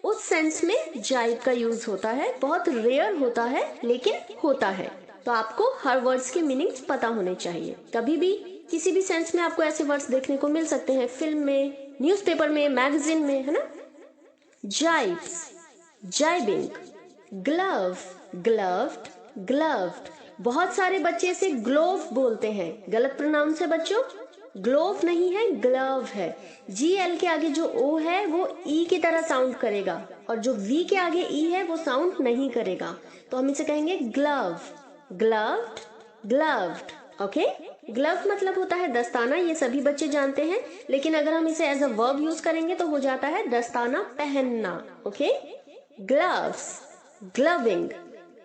उस सेंस में जाइब का यूज होता है। बहुत रेयर होता है लेकिन होता है, तो आपको हर वर्ड्स के मीनिंग्स पता होने चाहिए। कभी भी किसी भी सेंस में आपको ऐसे वर्ड्स देखने को मिल सकते हैं, फिल्म में, न्यूज़पेपर में, मैगजीन में, है ना। जाइब्स, जाइबिंग। ग्लव, ग्लव्ड, ग्लव्ड। बहुत सारे बच्चे इसे ग्लोव बोलते हैं, गलत प्रोनाउंस है बच्चों, ग्लोव नहीं है, ग्लव है। GL के आगे जो O है वो E की तरह साउंड करेगा और जो V के आगे E है वो साउंड नहीं करेगा, तो हम इसे कहेंगे ग्लव, ग्लव्ड, ग्लव्ड। ओके, ग्लव मतलब होता है दस्ताना, ये सभी बच्चे जानते हैं, लेकिन अगर हम इसे एज अ वर्ब यूज करेंगे तो हो जाता है दस्ताना पहनना। Okay, gloves, gloving.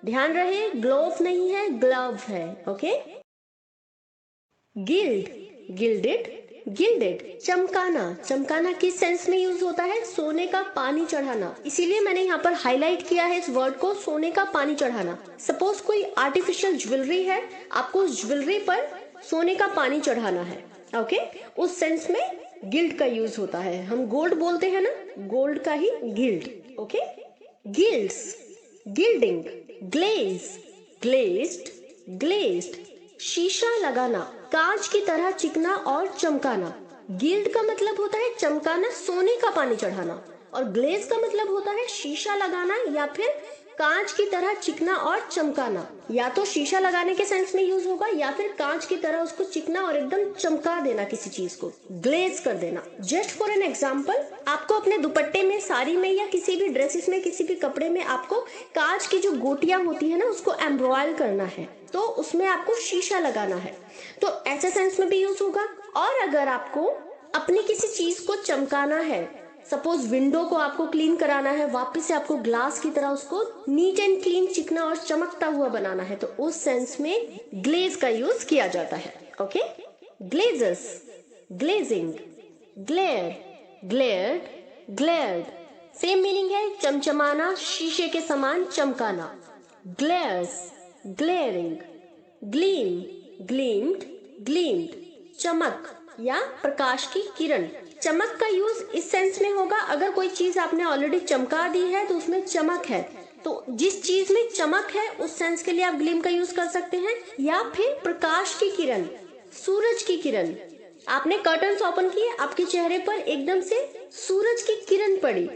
ध्यान रहे ग्लोव नहीं है, ग्लव है। Okay, gild, gilded, gilded. चमकाना, चमकाना किस सेंस में यूज होता है? सोने का पानी चढ़ाना, इसीलिए मैंने यहाँ पर हाईलाइट किया है इस वर्ड को, सोने का पानी चढ़ाना। सपोज कोई आर्टिफिशियल ज्वेलरी है, आपको उस ज्वेलरी पर सोने का पानी चढ़ाना है। ओके, उस सेंस में गिल्ड का यूज होता है। हम गोल्ड बोलते हैं ना, गोल्ड का ही gild. Okay, gilds, gilding. Glaze, glazed, glazed. शीशा लगाना, कांच की तरह चिकना और चमकाना। गिल्ड का मतलब होता है चमकाना, सोने का पानी चढ़ाना, और ग्लेज का मतलब होता है शीशा लगाना या फिर कांच की तरह चिकना और चमकाना। या तो शीशा लगाने के सेंस में यूज होगा या फिर कांच की तरह उसको चिकना और एकदम चमका देना, किसी चीज को ग्लेज कर देना। जस्ट फॉर एन एग्जाम्पल, आपको अपने दुपट्टे में, साड़ी में या किसी भी ड्रेसेस में, किसी भी कपड़े में आपको कांच की जो गोटियां होती है ना उसको एम्ब्रॉयल करना है, तो उसमें आपको शीशा लगाना है, तो ऐसे सेंस में भी यूज होगा। और अगर आपको अपनी किसी चीज को चमकाना है, सपोज विंडो को आपको क्लीन कराना है, वापस से आपको ग्लास की तरह उसको नीट एंड क्लीन, चिकना और चमकता हुआ बनाना है, तो उस सेंस में ग्लेज का यूज किया जाता है। Okay, glazes, glazing, glare, glared, glared. Same meaning है, चमचमाना, शीशे के समान चमकाना. glares, glaring, gleam, gleamed, gleamed. चमक या प्रकाश की किरण. चमक का यूज इस सेंस में होगा, अगर कोई चीज आपने ऑलरेडी चमका दी है तो उसमें चमक है, तो जिस चीज में चमक है उस सेंस के लिए आप ग्लीम का यूज कर सकते हैं. या फिर प्रकाश की किरण, सूरज की किरण. आपने कर्टन्स ओपन किए, आपके चेहरे पर एकदम से सूरज की किरण पड़ी,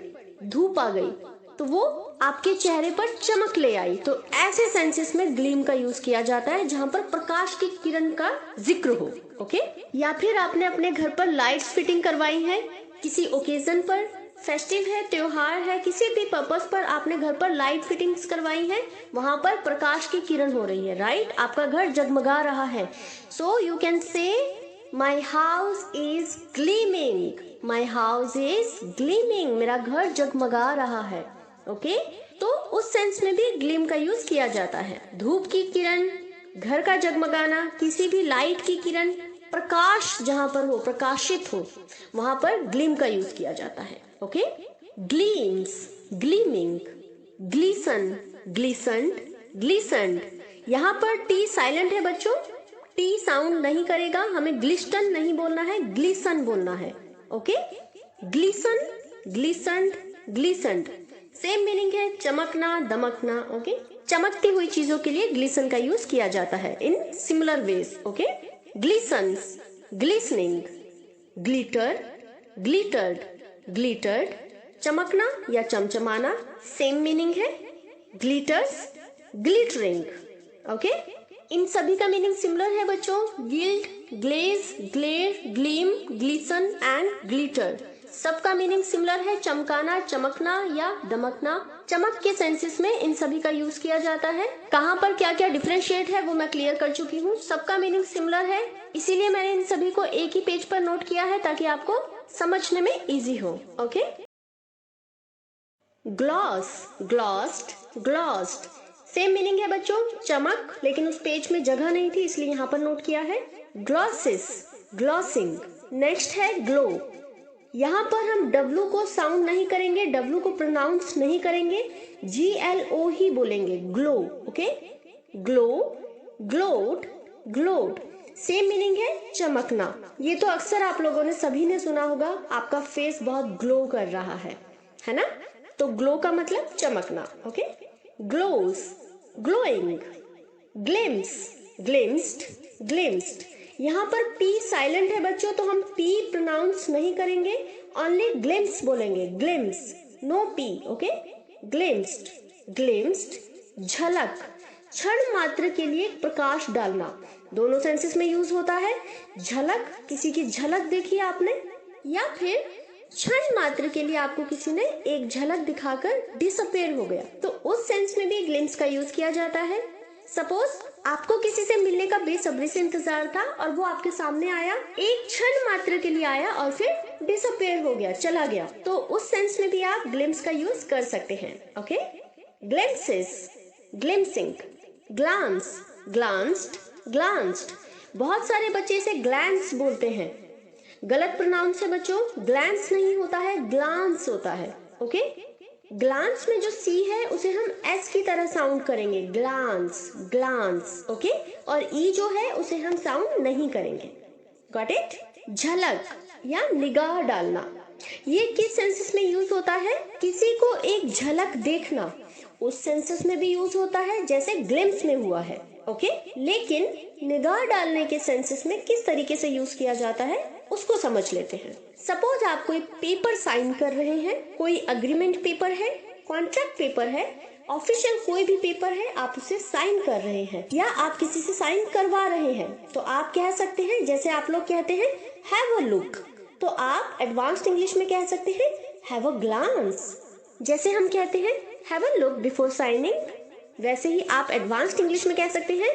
धूप आ गई, तो वो आपके चेहरे पर चमक ले आई. तो ऐसे सेंसेस में ग्लीम का यूज किया जाता है जहां पर प्रकाश की किरण का जिक्र हो. ओके. या फिर आपने अपने घर पर लाइट्स फिटिंग करवाई है, किसी ओकेजन पर, फेस्टिव है, त्योहार है, किसी भी पर्पस पर आपने घर पर लाइट फिटिंग्स करवाई है, वहां पर प्रकाश की किरण हो रही है. राइट, आपका घर जगमगा रहा है. So you can say my house is gleaming. My house is gleaming. मेरा घर जगमगा रहा है. ओके. तो उस सेंस में भी ग्लीम का यूज किया जाता है. धूप की किरण, घर का जगमगाना, किसी भी लाइट की किरण, प्रकाश जहां पर हो, प्रकाशित हो, वहां पर ग्लीम का यूज किया जाता है. Okay. Gleams, gleaming, glisten, glistened, glistened. यहाँ पर टी साइलेंट है बच्चों, टी साउंड नहीं करेगा, हमें ग्लिस्टन नहीं बोलना है, ग्लीसन बोलना है. Okay. Gleason, glistened, ग्लीसंड. Same meaning है, चमकना, दमकना. ओके. चमकती हुई चीजों के लिए ग्लिसन का यूज किया जाता है in similar ways. Okay. Glistens, glistening, glitter, glittered, glittered. चमकना या चमचमाना, सेम मीनिंग है. Glitters, glittering. ओके. इन सभी का मीनिंग सिमिलर है बच्चों. Gild, glaze, glare, gleam, glisten and glitter. सबका मीनिंग सिमिलर है, चमकाना, चमकना या दमकना. चमक के सेंसेस में इन सभी का यूज किया जाता है. कहाँ पर क्या क्या डिफरेंशिएट है वो मैं क्लियर कर चुकी हूँ. सबका मीनिंग सिमिलर है, इसीलिए मैंने इन सभी को एक ही पेज पर नोट किया है ताकि आपको समझने में इजी हो. ओके. ग्लॉस, ग्लॉस्ड, ग्लॉस्ड. सेम मीनिंग है बच्चों, चमक, लेकिन उस पेज में जगह नहीं थी इसलिए यहाँ पर नोट किया है. ग्लॉसिस, ग्लॉसिंग. नेक्स्ट है ग्लो. यहाँ पर हम W को साउंड नहीं करेंगे, W को प्रोनाउंस नहीं करेंगे, GLO ही बोलेंगे. Glow. Okay. Glow, glowed, glowed. Same meaning है, चमकना. ये तो अक्सर आप लोगों ने सभी ने सुना होगा, आपका फेस बहुत ग्लो कर रहा है ना. तो ग्लो का मतलब चमकना. Okay. Glows, glowing, glimpse, glimpsed, glimpsed. यहाँ पर P साइलेंट है बच्चों, तो हम P प्रोनाउंस नहीं करेंगे, ओनली ग्लिम्स बोलेंगे. Glimpse, no P. Okay. Glimpsed, glimpsed. झलक, क्षण मात्र के लिए प्रकाश डालना. दोनों सेंसेस में यूज होता है. झलक, किसी की झलक देखी आपने, या फिर क्षण मात्र के लिए आपको किसी ने एक झलक दिखाकर डिसअपियर हो गया, तो उस सेंस में भी ग्लिम्स का यूज किया जाता है. सपोज आपको किसी से मिलने का बेसब्री से इंतजार था और वो आपके सामने आया, एक क्षण मात्र के लिए आया और फिर डिसअपियर हो गया, चला गया, तो उस सेंस में भी आप ग्लिम्स का यूज कर सकते हैं. Okay. Glimpses, glimpsing, glance, glanced, glanced. बहुत सारे बच्चे इसे ग्लैंस बोलते हैं, गलत प्रोनाउंस है बच्चों. ग्लैंस नहीं होता है, ग्लांस होता है. ओके. ग्लांस में जो सी है उसे हम एस की तरह साउंड करेंगे, ग्लांस, ग्लांस. ओके. और ई जो है उसे हम साउंड नहीं करेंगे. Got it. झलक या निगाह डालना, ये किस सेंसेस में यूज होता है, किसी को एक झलक देखना, उस सेंसेस में भी यूज होता है जैसे ग्लिम्स में हुआ है. ओके. लेकिन निगाह डालने के सेंसेस में किस तरीके से यूज किया जाता है उसको समझ लेते हैं. सपोज आप कोई पेपर साइन कर रहे हैं, कोई अग्रीमेंट पेपर है, कॉन्ट्रैक्ट पेपर है, ऑफिशियल कोई भी पेपर है, आप उसे साइन कर रहे हैं या आप किसी से साइन करवा रहे हैं, तो आप कह सकते हैं, जैसे आप लोग कहते हैं हैव अ लुक, तो आप एडवांस्ड इंग्लिश में कह सकते हैं हैव अ ग्लांस. जैसे हम कहते हैं have a look before signing, वैसे ही आप एडवांस्ड इंग्लिश में कह सकते हैं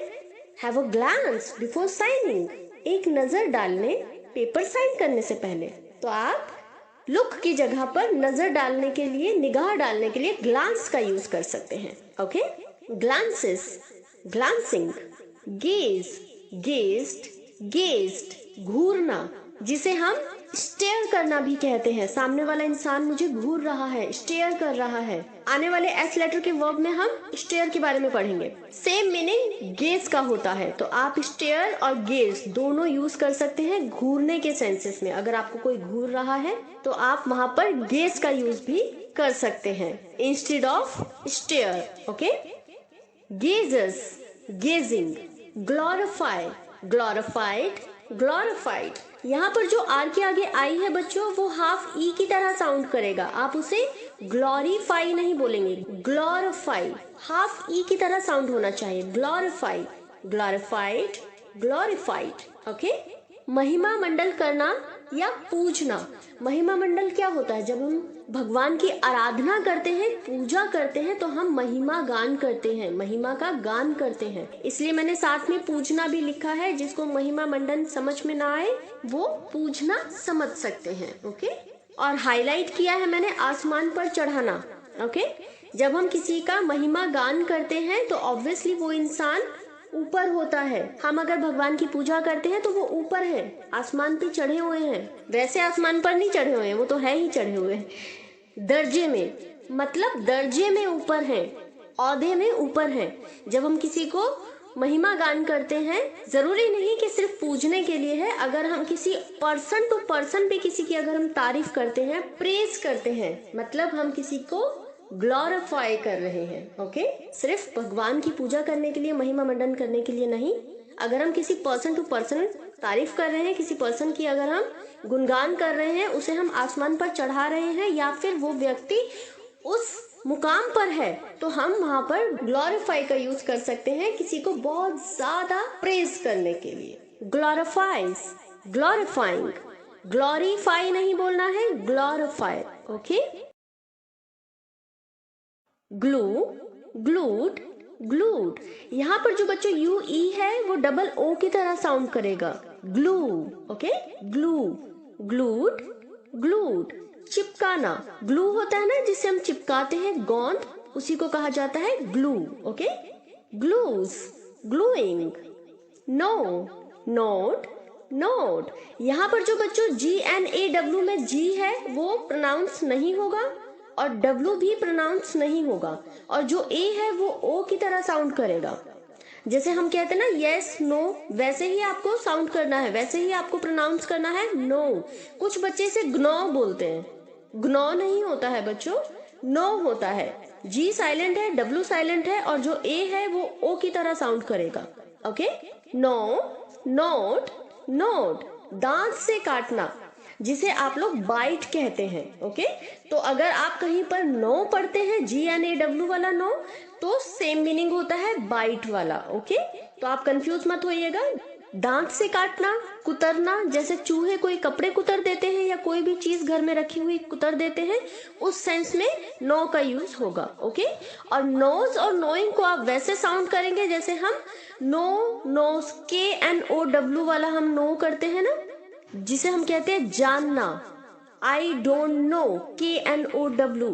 have a glance before signing. एक नजर डालने पेपर साइन करने से पहले. तो आप लुक की जगह पर नजर डालने के लिए, निगाह डालने के लिए ग्लांस का यूज कर सकते हैं. Okay. Glances, glancing, gaze, gazed, gazed घूरना, जिसे हम स्टेयर करना भी कहते हैं। सामने वाला इंसान मुझे घूर रहा है, स्टेयर कर रहा है। आने वाले एस लेटर के वर्ब में हम स्टेयर के बारे में पढ़ेंगे। सेम मीनिंग गेज का होता है, तो आप स्टेयर और गेज दोनों यूज कर सकते हैं घूरने के सेंसेस में। अगर आपको कोई घूर रहा है तो आप वहां पर गेज का यूज भी कर सकते हैं instead of stare. Okay, gazers gazing, glorify glorified glorified. यहाँ पर जो आर के आगे आई है बच्चों, वो हाफ ई की तरह साउंड करेगा। आप उसे ग्लोरीफाई नहीं बोलेंगे, ग्लोरीफाई, हाफ ई की तरह साउंड होना चाहिए। Glorify, glorified, glorified. ओके, महिमा मंडल करना या पूजना। महिमा मंडल क्या होता है? जब हम भगवान की आराधना करते हैं, पूजा करते हैं, तो हम महिमा गान करते हैं, महिमा का गान करते हैं। इसलिए मैंने साथ में पूजना भी लिखा है। जिसको महिमा मंडन समझ में ना आए वो पूजना समझ सकते हैं। ओके, और हाईलाइट किया है मैंने आसमान पर चढ़ाना। ओके, जब हम किसी का महिमा गान करते हैं तो ऑब्वियसली वो इंसान ऊपर होता है। हम अगर भगवान की पूजा करते हैं तो वो ऊपर है, आसमान पे चढ़े हुए हैं। वैसे आसमान पर नहीं चढ़े हुए हैं, वो तो है ही चढ़े हुए हैं। दर्जे में, मतलब दर्जे में ऊपर है, औहदे में ऊपर है। जब हम किसी को महिमा गान करते हैं, जरूरी नहीं कि सिर्फ पूजने के लिए है। अगर हम किसी पर्सन टू पर्सन पे किसी की अगर हम तारीफ करते हैं, प्रेज करते हैं, मतलब हम किसी को ग्लोरीफाई कर रहे हैं। ओके, सिर्फ भगवान की पूजा करने के लिए, महिमा मंडन करने के लिए नहीं। अगर हम किसी पर्सन टू पर्सन तारीफ कर रहे हैं, किसी पर्सन की अगर हम गुणगान कर रहे हैं, उसे हम आसमान पर चढ़ा रहे हैं, या फिर वो व्यक्ति उस मुकाम पर है, तो हम वहां पर ग्लोरीफाई का यूज कर सकते हैं किसी को बहुत ज्यादा प्रेज करने के लिए। ग्लोरीफाइज, ग्लोरीफाइंग, ग्लोरीफाई नहीं बोलना है, glorify. Okay, glue, glued, glued. यहाँ पर जो बच्चों यू ई है वो डबल ओ की तरह साउंड करेगा, glue. Okay, glue, glued, glued. चिपकाना, ग्लू होता है ना जिससे हम चिपकाते हैं गोंद, उसी को कहा जाता है glue. Okay, glues, gluing. Gnaw, gnawed, gnawed. यहाँ पर जो बच्चों GNAW में जी है वो प्रोनाउंस नहीं होगा और W भी प्रोनाउंस नहीं होगा, और जो A है वो O की तरह साउंड करेगा। जैसे हम कहते हैं ना यस नो, वैसे ही आपको साउंड करना है, वैसे ही आपको प्रोनाउंस करना है नो। कुछ बच्चे इसे ग्नो बोलते हैं, ग्नो नहीं होता है बच्चों, नो होता है। G साइलेंट है, W साइलेंट है, और जो A है वो O की तरह साउंड करेगा। Okay, gnaw, gnawed, gnawed. दांत से काटना, जिसे आप लोग बाइट कहते हैं। ओके, तो अगर आप कहीं पर नो पढ़ते हैं, GNAW वाला नो, तो सेम मीनिंग होता है बाइट वाला। ओके, तो आप कंफ्यूज मत होइएगा। दांत से काटना, कुतरना, जैसे चूहे कोई कपड़े कुतर देते हैं या कोई भी चीज घर में रखी हुई कुतर देते हैं, उस सेंस में नो का यूज होगा। ओके, और नोज और नोइंग को आप वैसे साउंड करेंगे जैसे हम नो, नोज, KNOW वाला हम नो करते हैं ना, जिसे हम कहते हैं जानना, आई डोंट नो, KNOW।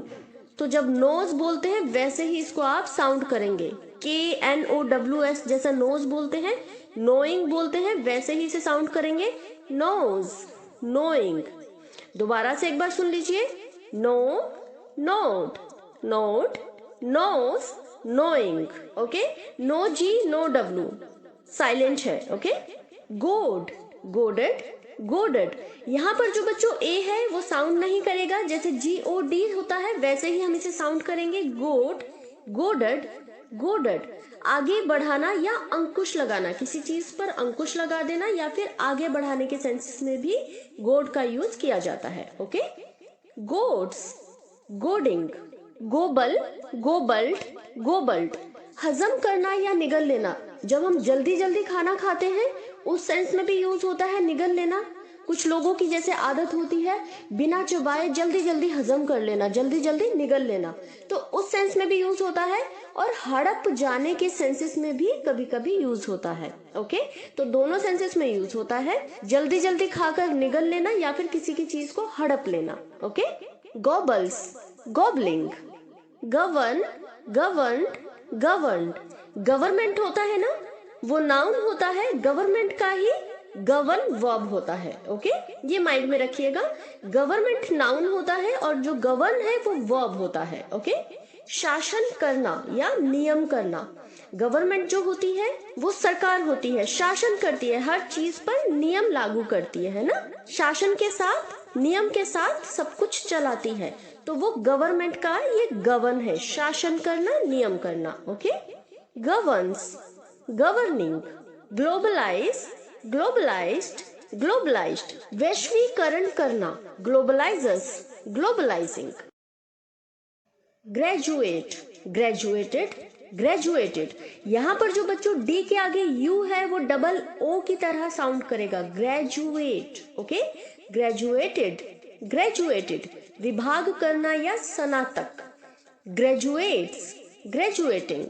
तो जब नोज बोलते हैं वैसे ही इसको आप साउंड करेंगे, KNOWS जैसा नोज बोलते हैं, नोइंग बोलते हैं, वैसे ही इसे साउंड करेंगे, नोज, नोइंग। दोबारा से एक बार सुन लीजिए, gnaw, gnawed, gnawed, gnaws, gnawing. Okay, no G, no W, silent है। Okay, goad, goaded, गोडेड। यहाँ पर जो बच्चों A है वो साउंड नहीं करेगा, जैसे GOD होता है वैसे ही हम इसे साउंड करेंगे, गोड, गोडेड, गोडेड। आगे बढ़ाना या अंकुश लगाना, किसी चीज पर अंकुश लगा देना या फिर आगे बढ़ाने के सेंस में भी गोड का यूज किया जाता है। Okay, goads, goading, gobble, gobbled, gobbled. हजम करना या निगल लेना, जब हम जल्दी जल्दी खाना खाते हैं उस सेंस में भी यूज होता है निगल लेना। कुछ लोगों की जैसे आदत होती है बिना चबाए जल्दी जल्दी हजम कर लेना, जल्दी जल्दी निगल लेना, तो उस सेंस में भी यूज होता है। और हड़प जाने के सेंसेस में भी कभी कभी यूज होता है। ओके, तो दोनों सेंसेस में यूज होता है, जल्दी जल्दी खाकर निगल लेना या फिर किसी की चीज को हड़प लेना। Okay, gobbles, gobbling, govern, governed, governed. Government होता है ना, वो नाउन होता है गवर्नमेंट का ही गवर्न वर्ब होता है। ओके, ये माइंड में रखिएगा। गवर्नमेंट नाउन होता है और जो गवर्न है वो वर्ब होता है। ओके, शासन करना या नियम करना। गवर्नमेंट जो होती है वो सरकार होती है, शासन करती है, हर चीज पर नियम लागू करती है ना। शासन के साथ, नियम के साथ सब कुछ चलाती है, तो वो गवर्नमेंट का ये गवर्न है, शासन करना, नियम करना। Okay, governs, governing, globalize, globalized, globalized, वैश्वीकरण करना, globalizes, globalizing. Graduate, graduated, graduated. यहाँ पर जो बच्चों डी के आगे यू है वो डबल ओ की तरह साउंड करेगा, ग्रेजुएट। ओके, ग्रेजुएटेड, ग्रेजुएटेड, विभाग करना या स्नातक। Graduates, graduating.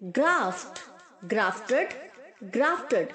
Graft, grafted, grafted,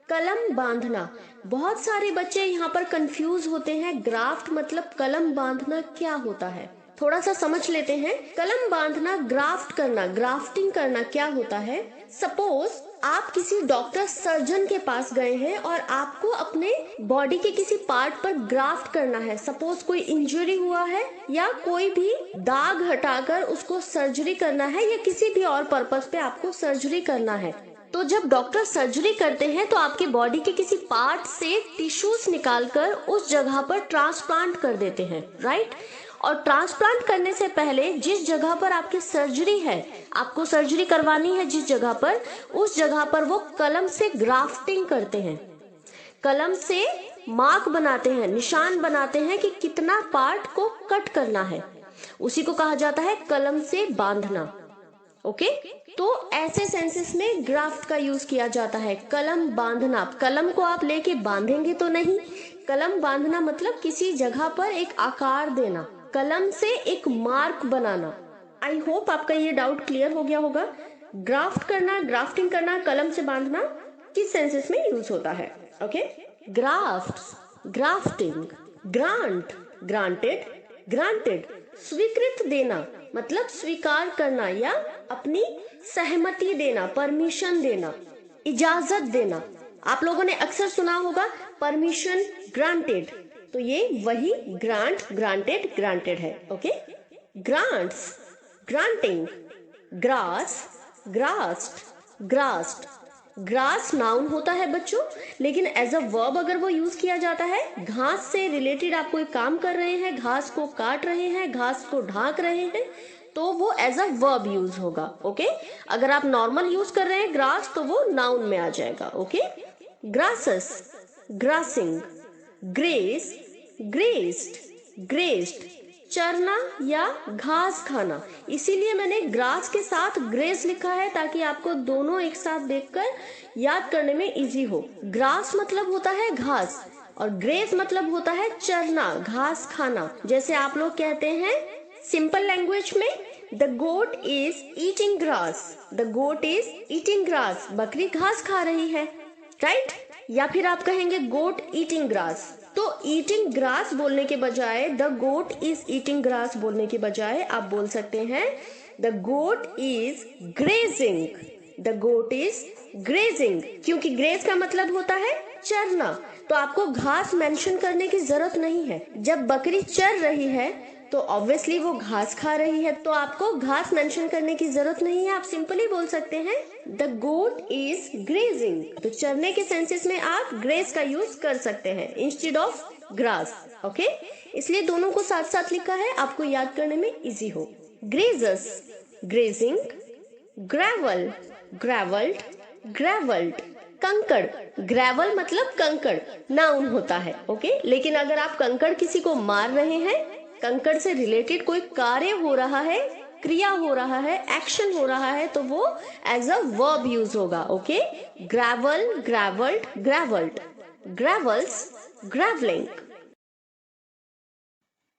कलम बांधना। बहुत सारे बच्चे यहाँ पर कंफ्यूज होते हैं, ग्राफ्ट मतलब कलम बांधना क्या होता है, थोड़ा सा समझ लेते हैं। कलम बांधना, ग्राफ्ट करना, ग्राफ्टिंग करना क्या होता है। सपोज आप किसी डॉक्टर सर्जन के पास गए हैं और आपको अपने बॉडी के किसी पार्ट पर ग्राफ्ट करना है। सपोज कोई इंजरी हुआ है या कोई भी दाग हटाकर उसको सर्जरी करना है या किसी भी और पर्पस पे आपको सर्जरी करना है। तो जब डॉक्टर सर्जरी करते हैं तो आपके बॉडी के किसी पार्ट से टिश्यूज निकालकर उस जगह पर ट्रांसप्लांट कर देते हैं, राइट। और ट्रांसप्लांट करने से पहले जिस जगह पर आपकी सर्जरी है, आपको सर्जरी करवानी है जिस जगह पर, उस जगह पर वो कलम से ग्राफ्टिंग करते हैं, कलम से मार्क बनाते हैं, निशान बनाते हैं कि कितना पार्ट को कट करना है। उसी को कहा जाता है कलम से बांधना। ओके, तो ऐसे सेंसेस में ग्राफ्ट का यूज किया जाता है, कलम बांधना। कलम को आप लेके बांधेंगे तो नहीं, कलम बांधना मतलब किसी जगह पर एक आकार देना, कलम से एक मार्क बनाना। आई होप आपका ये डाउट क्लियर हो गया होगा। ग्राफ्ट करना, ग्राफ्टिंग करना, कलम से बांधना किस सेंसेस में यूज होता है। Okay, graft, grafting, grant, granted, granted, स्वीकृत देना मतलब स्वीकार करना या अपनी सहमति देना, परमिशन देना, इजाजत देना। आप लोगों ने अक्सर सुना होगा परमिशन ग्रांटेड, तो ये वही ग्रांट, ग्रांटेड, ग्रांटेड है। Okay, grants, granting, grass, grassed, grassed. Grass noun होता है बच्चों, लेकिन एज अ वर्ब अगर वो यूज किया जाता है, घास से रिलेटेड आप कोई काम कर रहे हैं, घास को काट रहे हैं, घास को ढांक रहे हैं, तो वो एज अ वर्ब यूज होगा। ओके, अगर आप नॉर्मल यूज कर रहे हैं ग्रास तो वो नाउन में आ जाएगा। Okay, grasses, grassing, graze, grazed, grazed, चरना या घास खाना। इसीलिए मैंने ग्रास के साथ ग्रेस लिखा है ताकि आपको दोनों एक साथ देखकर याद करने में इजी हो। ग्रास मतलब होता है घास और ग्रेस मतलब होता है चरना, घास खाना। जैसे आप लोग कहते हैं सिंपल लैंग्वेज में, the goat is eating grass, the goat is eating grass, बकरी घास खा रही है, राइट। या फिर आप कहेंगे गोट ईटिंग ग्रास, तो ईटिंग ग्रास बोलने के बजाय, the goat is eating grass बोलने के बजाय आप बोल सकते हैं the goat is grazing, the goat is grazing, क्योंकि ग्रेज का मतलब होता है चरना, तो आपको घास मेंशन करने की जरूरत नहीं है। जब बकरी चर रही है तो ऑब्वियसली वो घास खा रही है, तो आपको घास मेंशन करने की जरूरत नहीं है। आप सिंपली बोल सकते हैं द गोट इज ग्रेजिंग। तो चरने के सेंसेस में आप ग्रेज का यूज कर सकते हैं इंस्टेड ऑफ ग्रास। ओके, इसलिए दोनों को साथ साथ लिखा है, आपको याद करने में इजी हो। ग्रेजस, ग्रेजिंग, ग्रेवल, ग्रेवल्ड, ग्रेवल्ड, कंकड़। ग्रेवल मतलब कंकड़, नाउन होता है। ओके, लेकिन अगर आप कंकड़ किसी को मार रहे हैं, कंकड़ से रिलेटेड कोई कार्य हो रहा है, क्रिया हो रहा है, एक्शन हो रहा है, तो वो एज अ वर्ब यूज होगा। Okay, gravel, gravelled, gravelled, gravels, gravelling.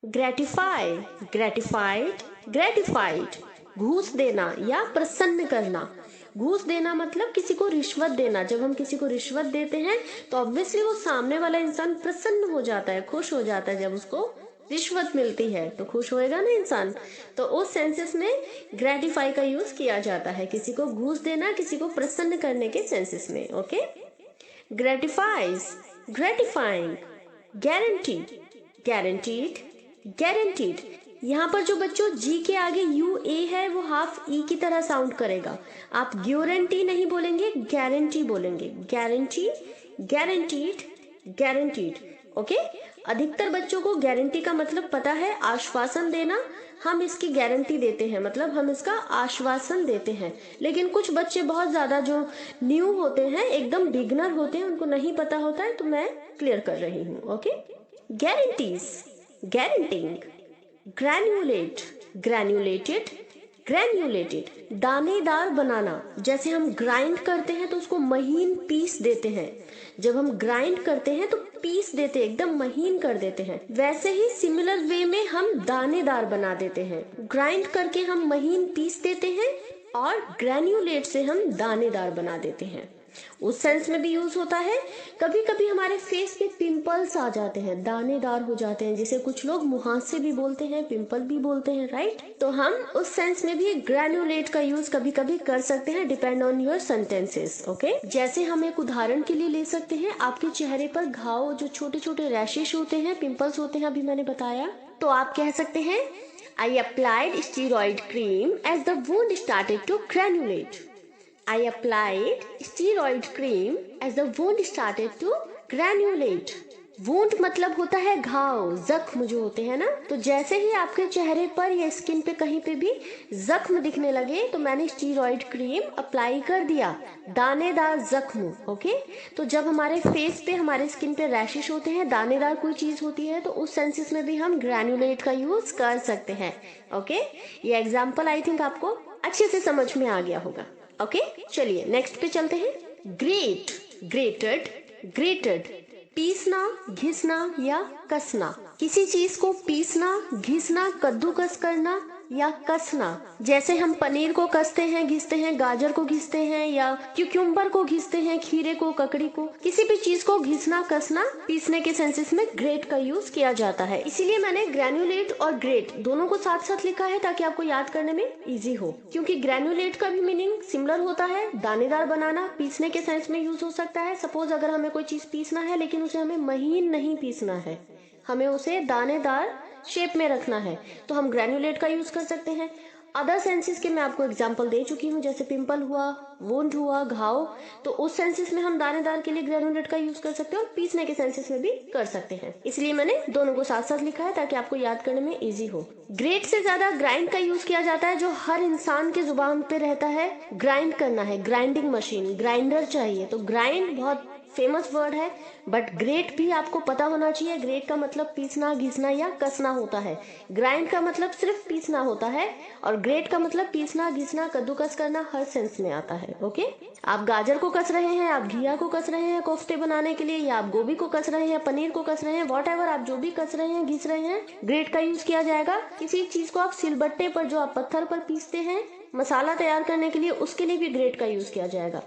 Gratify, gratified, gratified, घूस देना या प्रसन्न करना। घूस देना मतलब किसी को रिश्वत देना। जब हम किसी को रिश्वत देते हैं तो ऑब्वियसली वो सामने वाला इंसान प्रसन्न हो जाता है, खुश हो जाता है। जब उसको रिश्वत मिलती है तो खुश होएगा ना इंसान। तो उस सेंसेस में ग्रेटिफाई का यूज किया जाता है, किसी को घूस देना, किसी को प्रसन्न करने के सेंसेस में। Okay, gratifies, gratifying, guaranteed, guaranteed, guaranteed। यहाँ पर जो बच्चों जी के आगे यू ए है वो हाफ ई की तरह साउंड करेगा। आप ग्योरेंटी नहीं बोलेंगे, गारंटी बोलेंगे। Guarantee, guaranteed, guaranteed. ओके, अधिकतर बच्चों को गारंटी का मतलब पता है, आश्वासन देना। हम इसकी गारंटी देते हैं, मतलब हम इसका आश्वासन देते हैं। लेकिन कुछ बच्चे बहुत ज्यादा जो न्यू होते हैं, एकदम बिगनर होते हैं, उनको नहीं पता होता है, तो मैं क्लियर कर रही हूँ। Okay, guarantees, guaranteeing, granulate, granulated, granulated. दानेदार बनाना, जैसे हम ग्राइंड करते हैं तो उसको महीन पीस देते हैं। जब हम ग्राइंड करते हैं तो पीस देते हैं, एकदम महीन कर देते हैं। वैसे ही सिमिलर वे में हम दानेदार बना देते हैं। ग्राइंड करके हम महीन पीस देते हैं और ग्रैन्युलेट से हम दानेदार बना देते हैं। उस सेंस में भी यूज होता है। कभी कभी हमारे फेस पे पिंपल्स आ जाते हैं, दानेदार हो जाते हैं, जिसे कुछ लोग मुहासे भी बोलते हैं, पिंपल भी बोलते हैं, राइट। तो हम उस सेंस में भी ग्रैन्युलेट का यूज कभी कभी कर सकते हैं, depend on your sentences. Okay, जैसे हम एक उदाहरण के लिए ले सकते हैं, आपके चेहरे पर घाव, जो छोटे छोटे रैशेस होते हैं, पिंपल्स होते हैं, अभी मैंने बताया, तो आप कह सकते हैं I applied steroid cream as the wound started to granulate. I applied steroid cream as the wound started to granulate. Wound मतलब होता है घाव, जख्म जो होते हैं ना। तो जैसे ही आपके चेहरे पर या स्किन पे कहीं पे भी जख्म दिखने लगे तो मैंने स्टीरॉइड क्रीम अप्लाई कर दिया, दानेदार जख्म। ओके, तो जब हमारे फेस पे, हमारे स्किन पे रैशेस होते हैं, दानेदार कोई चीज होती है, तो उस सेंसेस में भी हम ग्रैन्युलेट का यूज कर सकते हैं। ओके, ये एग्जाम्पल आई थिंक आपको अच्छे से समझ में आ गया होगा। ओके, चलिए नेक्स्ट पे चलते हैं। Grate, grated, grated. पीसना, घिसना या कसना। किसी चीज को पीसना, घिसना, कद्दूकस करना या कसना। जैसे हम पनीर को कसते हैं, घिसते हैं, गाजर को घिसते हैं, या क्यूक्यूम्बर को घिसते हैं, खीरे को, ककड़ी को। किसी भी चीज को घिसना, कसना, पीसने के सेंसेस में ग्रेट का यूज किया जाता है। इसीलिए मैंने ग्रैन्युलेट और ग्रेट दोनों को साथ साथ लिखा है, ताकि आपको याद करने में इजी हो। क्योंकि ग्रैन्युलेट का भी मीनिंग सिमिलर होता है, दानेदार बनाना, पीसने के सेंस में यूज हो सकता है। सपोज अगर हमें कोई चीज पीसना है, लेकिन उसे हमें महीन नहीं पीसना है, हमें उसे दानेदार शेप में रखना है, तो हम ग्रैन्युलेट का यूज कर सकते हैं। अदर सेंसेस के मैं आपको एग्जांपल दे चुकी हूँ, जैसे पिंपल हुआ, वुंड हुआ, घाव, तो उस सेंसेस में हम दानेदार के लिए ग्रैन्युलेट का यूज कर सकते हैं और पीसने के सेंसेस में भी कर सकते हैं। इसलिए मैंने दोनों को साथ साथ लिखा है, ताकि आपको याद करने में इजी हो। ग्रेट से ज्यादा ग्राइंड का यूज किया जाता है, जो हर इंसान के जुबान पे रहता है। ग्राइंड करना है, ग्राइंडिंग मशीन, ग्राइंडर चाहिए, तो ग्राइंड बहुत फेमस वर्ड है। बट ग्रेट भी आपको पता होना चाहिए। ग्रेट का मतलब पीसना, घिसना या कसना होता है। ग्राइंड का मतलब सिर्फ पीसना होता है, और ग्रेट का मतलब पीसना, घिसना, कद्दूकस करना, हर सेंस में आता है। ओके, आप गाजर को कस रहे हैं, आप घिया को कस रहे हैं कोफ्ते बनाने के लिए, या आप गोभी को कस रहे हैं, पनीर को कस रहे हैं, वॉट एवर आप जो भी कस रहे हैं, घिस रहे हैं, ग्रेट का यूज किया जाएगा। किसी चीज को आप सिलबट्टे पर, जो आप पत्थर पर पीसते हैं मसाला तैयार करने के लिए, उसके लिए भी ग्रेट का यूज किया जाएगा।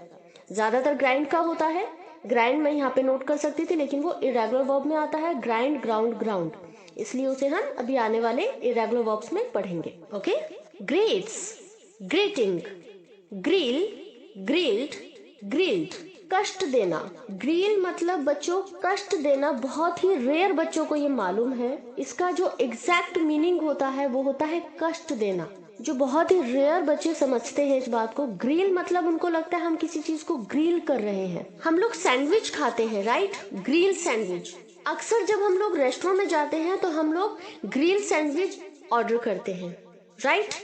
ज्यादातर ग्राइंड का होता है। ग्राइंड मैं यहाँ पे नोट कर सकती थी, लेकिन वो इरेगुलर वर्ब में आता है। ग्राइंड, ग्राउंड, ग्राउंड, इसलिए उसे हम अभी आने वाले इरेगुलर वर्ब्स में पढ़ेंगे। Okay, greats, grating, grill, grilled, grilled. कष्ट देना। ग्रिल मतलब बच्चों कष्ट देना। बहुत ही रेयर बच्चों को ये मालूम है। इसका जो एग्जैक्ट मीनिंग होता है वो होता है कष्ट देना। जो बहुत ही रेयर बच्चे समझते हैं इस बात को। ग्रिल मतलब उनको लगता है हम किसी चीज को ग्रिल कर रहे हैं। हम लोग सैंडविच खाते हैं, राइट, ग्रिल सैंडविच। अक्सर जब हम लोग रेस्टोरेंट में जाते हैं तो हम लोग ग्रिल सैंडविच ऑर्डर करते हैं, राइट।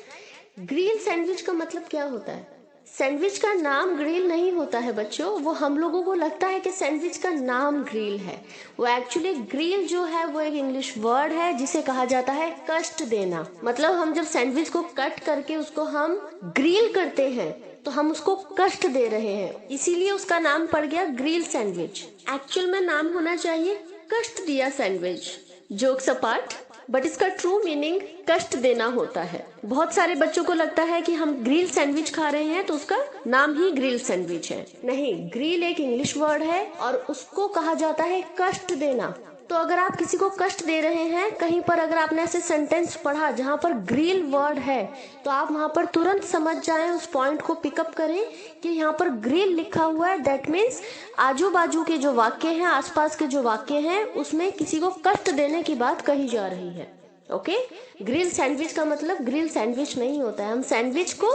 ग्रिल सैंडविच का मतलब क्या होता है? सैंडविच का नाम ग्रिल नहीं होता है बच्चों। वो हम लोगों को लगता है कि सैंडविच का नाम ग्रिल है। वो एक्चुअली ग्रिल जो है वो एक इंग्लिश वर्ड है, जिसे कहा जाता है कष्ट देना। मतलब हम जब सैंडविच को कट करके उसको हम ग्रिल करते हैं तो हम उसको कष्ट दे रहे हैं, इसीलिए उसका नाम पड़ गया ग्रिल सैंडविच। एक्चुअल में नाम होना चाहिए कष्ट दिया सैंडविच। जोक्स अपार्ट, बट इसका ट्रू मीनिंग कष्ट देना होता है। बहुत सारे बच्चों को लगता है कि हम ग्रिल सैंडविच खा रहे हैं तो उसका नाम ही ग्रिल सैंडविच है। नहीं, ग्रिल एक इंग्लिश वर्ड है और उसको कहा जाता है कष्ट देना। तो तो अगर आप किसी को कष्ट दे रहे हैं, कहीं पर अगर आपने ऐसे सेंटेंस पढ़ा जहां पर ग्रिल वर्ड है, तो आप वहां पर तुरंत समझ जाएं, उस पॉइंट को पिकअप करें कि यहाँ पर ग्रिल लिखा हुआ है। दैट मीन्स आजू बाजू के जो वाक्य हैं, आसपास के जो वाक्य हैं, उसमें किसी को कष्ट देने की बात कही जा रही है। ओके, ग्रिल सैंडविच का मतलब ग्रिल सैंडविच नहीं होता है, हम सैंडविच को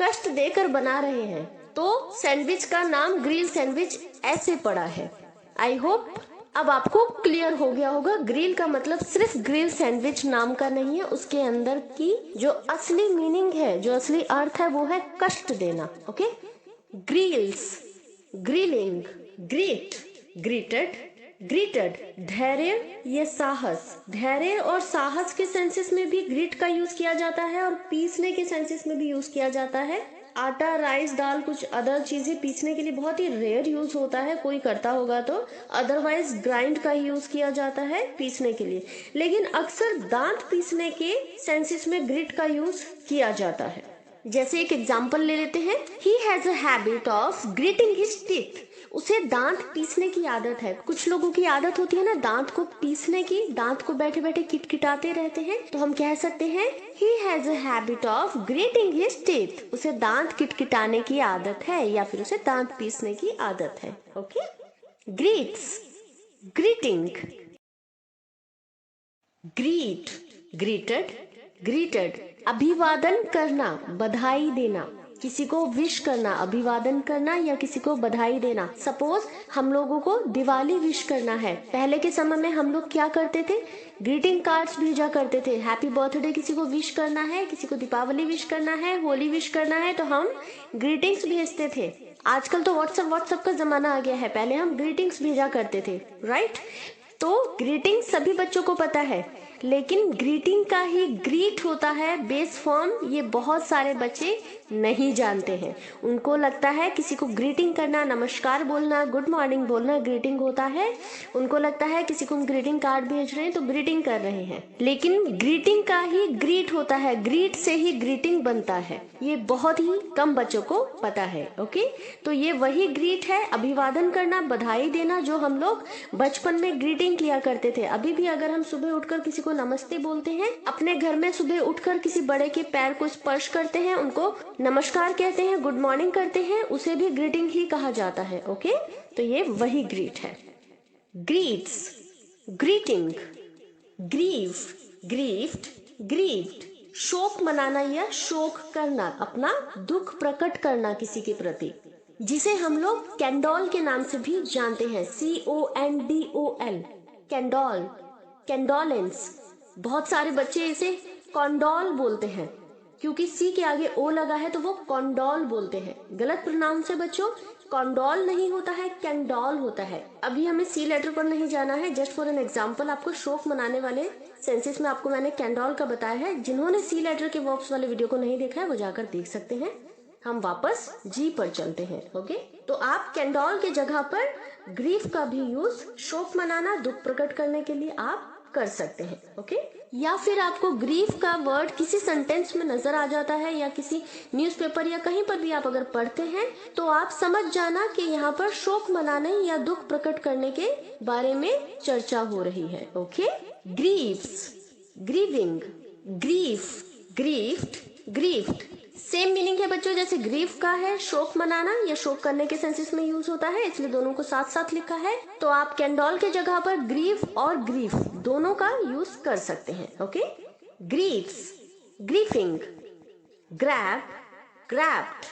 कष्ट देकर बना रहे हैं, तो सैंडविच का नाम ग्रिल सैंडविच ऐसे पड़ा है। आई होप अब आपको क्लियर हो गया होगा। ग्रिल का मतलब सिर्फ ग्रिल सैंडविच नाम का नहीं है, उसके अंदर की जो असली मीनिंग है, जो असली अर्थ है, वो है कष्ट देना। Okay, grills, grilling, grit, gritted, gritted, धैर्य या साहस। धैर्य और साहस के सेंसेस में भी ग्रीट का यूज किया जाता है और पीसने के सेंसेस में भी यूज किया जाता है। आटा, राइस, दाल, कुछ अदर चीजें पीसने के लिए बहुत ही रेयर यूज होता है, कोई करता होगा तो, अदरवाइज ग्राइंड का ही यूज किया जाता है पीसने के लिए। लेकिन अक्सर दांत पीसने के सेंसेस में ग्रिट का यूज किया जाता है। जैसे एक एग्जाम्पल ले लेते हैं, he has a habit of greeting his teeth. उसे दांत पीसने की आदत है। कुछ लोगों की आदत होती है ना दांत को पीसने की, दांत को बैठे बैठे किटकिटाते रहते हैं, तो हम कह सकते हैं he has a habit of grating his teeth. उसे दांत किटकिटाने की आदत है या फिर उसे दांत पीसने की आदत है। Okay, greets, greeting, greet, gritted, greeted, अभिवादन करना, बधाई देना, किसी को विश करना, अभिवादन करना या किसी को बधाई देना। सपोज हम लोगों को दिवाली विश करना है, पहले के समय में हम लोग क्या करते थे, ग्रीटिंग कार्ड्स भेजा करते थे। हैप्पी बर्थडे किसी को विश करना है, किसी को दीपावली विश करना है, होली विश करना है, तो हम ग्रीटिंग्स भेजते थे। आजकल तो व्हाट्सएप का जमाना आ गया है, पहले हम ग्रीटिंग्स भेजा करते थे, राइट। तो ग्रीटिंग सभी बच्चों को पता है, लेकिन ग्रीटिंग का ही ग्रीट होता है बेस फॉर्म, ये बहुत सारे बच्चे नहीं जानते हैं। उनको लगता है किसी को ग्रीटिंग करना, नमस्कार बोलना, गुड मॉर्निंग बोलना ग्रीटिंग होता है। उनको लगता है किसी को हम ग्रीटिंग कार्ड भेज रहे हैं तो ग्रीटिंग कर रहे हैं, लेकिन ग्रीटिंग का ही ग्रीट होता है, ग्रीट से ही ग्रीटिंग बनता है। ये बहुत ही कम बच्चों को पता है। ओके, तो ये वही ग्रीट है, अभिवादन करना, बधाई देना, जो हम लोग बचपन में ग्रीटिंग किया करते थे। अभी भी अगर हम सुबह उठकर किसी को नमस्ते बोलते हैं, अपने घर में सुबह उठकर किसी बड़े के पैर को स्पर्श करते हैं, उनको नमस्कार कहते हैं, गुड मॉर्निंग करते हैं, उसे भी ग्रीटिंग ही कहा जाता है। ओके, तो ये वही ग्रीट है। ग्रीट्स, ग्रीटिंग, ग्रीव, ग्रीफ्ड, ग्रीव्ड, शोक मनाना या शोक करना, अपना दुख प्रकट करना किसी के प्रति, जिसे हम लोग कैंडोल के नाम से भी जानते हैं, CONDOL, कैंडोल, कैंडोलेंस। बहुत सारे बच्चे इसे कॉन्डोल बोलते हैं, क्योंकि सी के आगे ओ लगा है तो वो कॉन्डोल बोलते हैं। गलत प्रोनाउंस है बच्चों, कॉन्डोल नहीं होता है, कैंडोल होता है। अभी हमें सी लेटर पर नहीं जाना है, जस्ट फॉर एन एग्जाम्पल आपको शोक मनाने वाले सेंसेस में आपको मैंने कैंडोल का बताया है। जिन्होंने सी लेटर के वर्ब्स वाले वीडियो को नहीं देखा है वो जाकर देख सकते हैं। हम वापस जी पर चलते हैं। ओके, तो आप कैंडोल के जगह पर ग्रीफ का भी यूज, शोक मनाना, दुख प्रकट करने के लिए आप कर सकते हैं। ओके, या फिर आपको ग्रीफ का वर्ड किसी सेंटेंस में नजर आ जाता है या किसी न्यूज़पेपर या कहीं पर भी आप अगर पढ़ते हैं, तो आप समझ जाना कि यहाँ पर शोक मनाने या दुख प्रकट करने के बारे में चर्चा हो रही है। Okay, grieves, grieving, grief, griefed, griefed, same meaning है बच्चों, जैसे ग्रीफ का है शोक मनाना या शोक करने के सेंसेस में यूज होता है, इसलिए दोनों को साथ साथ लिखा है। तो आप कैंडोल के जगह पर ग्रीफ और ग्रीफ दोनों का यूज कर सकते हैं। Okay, griefs, griefing, grab, grabbed,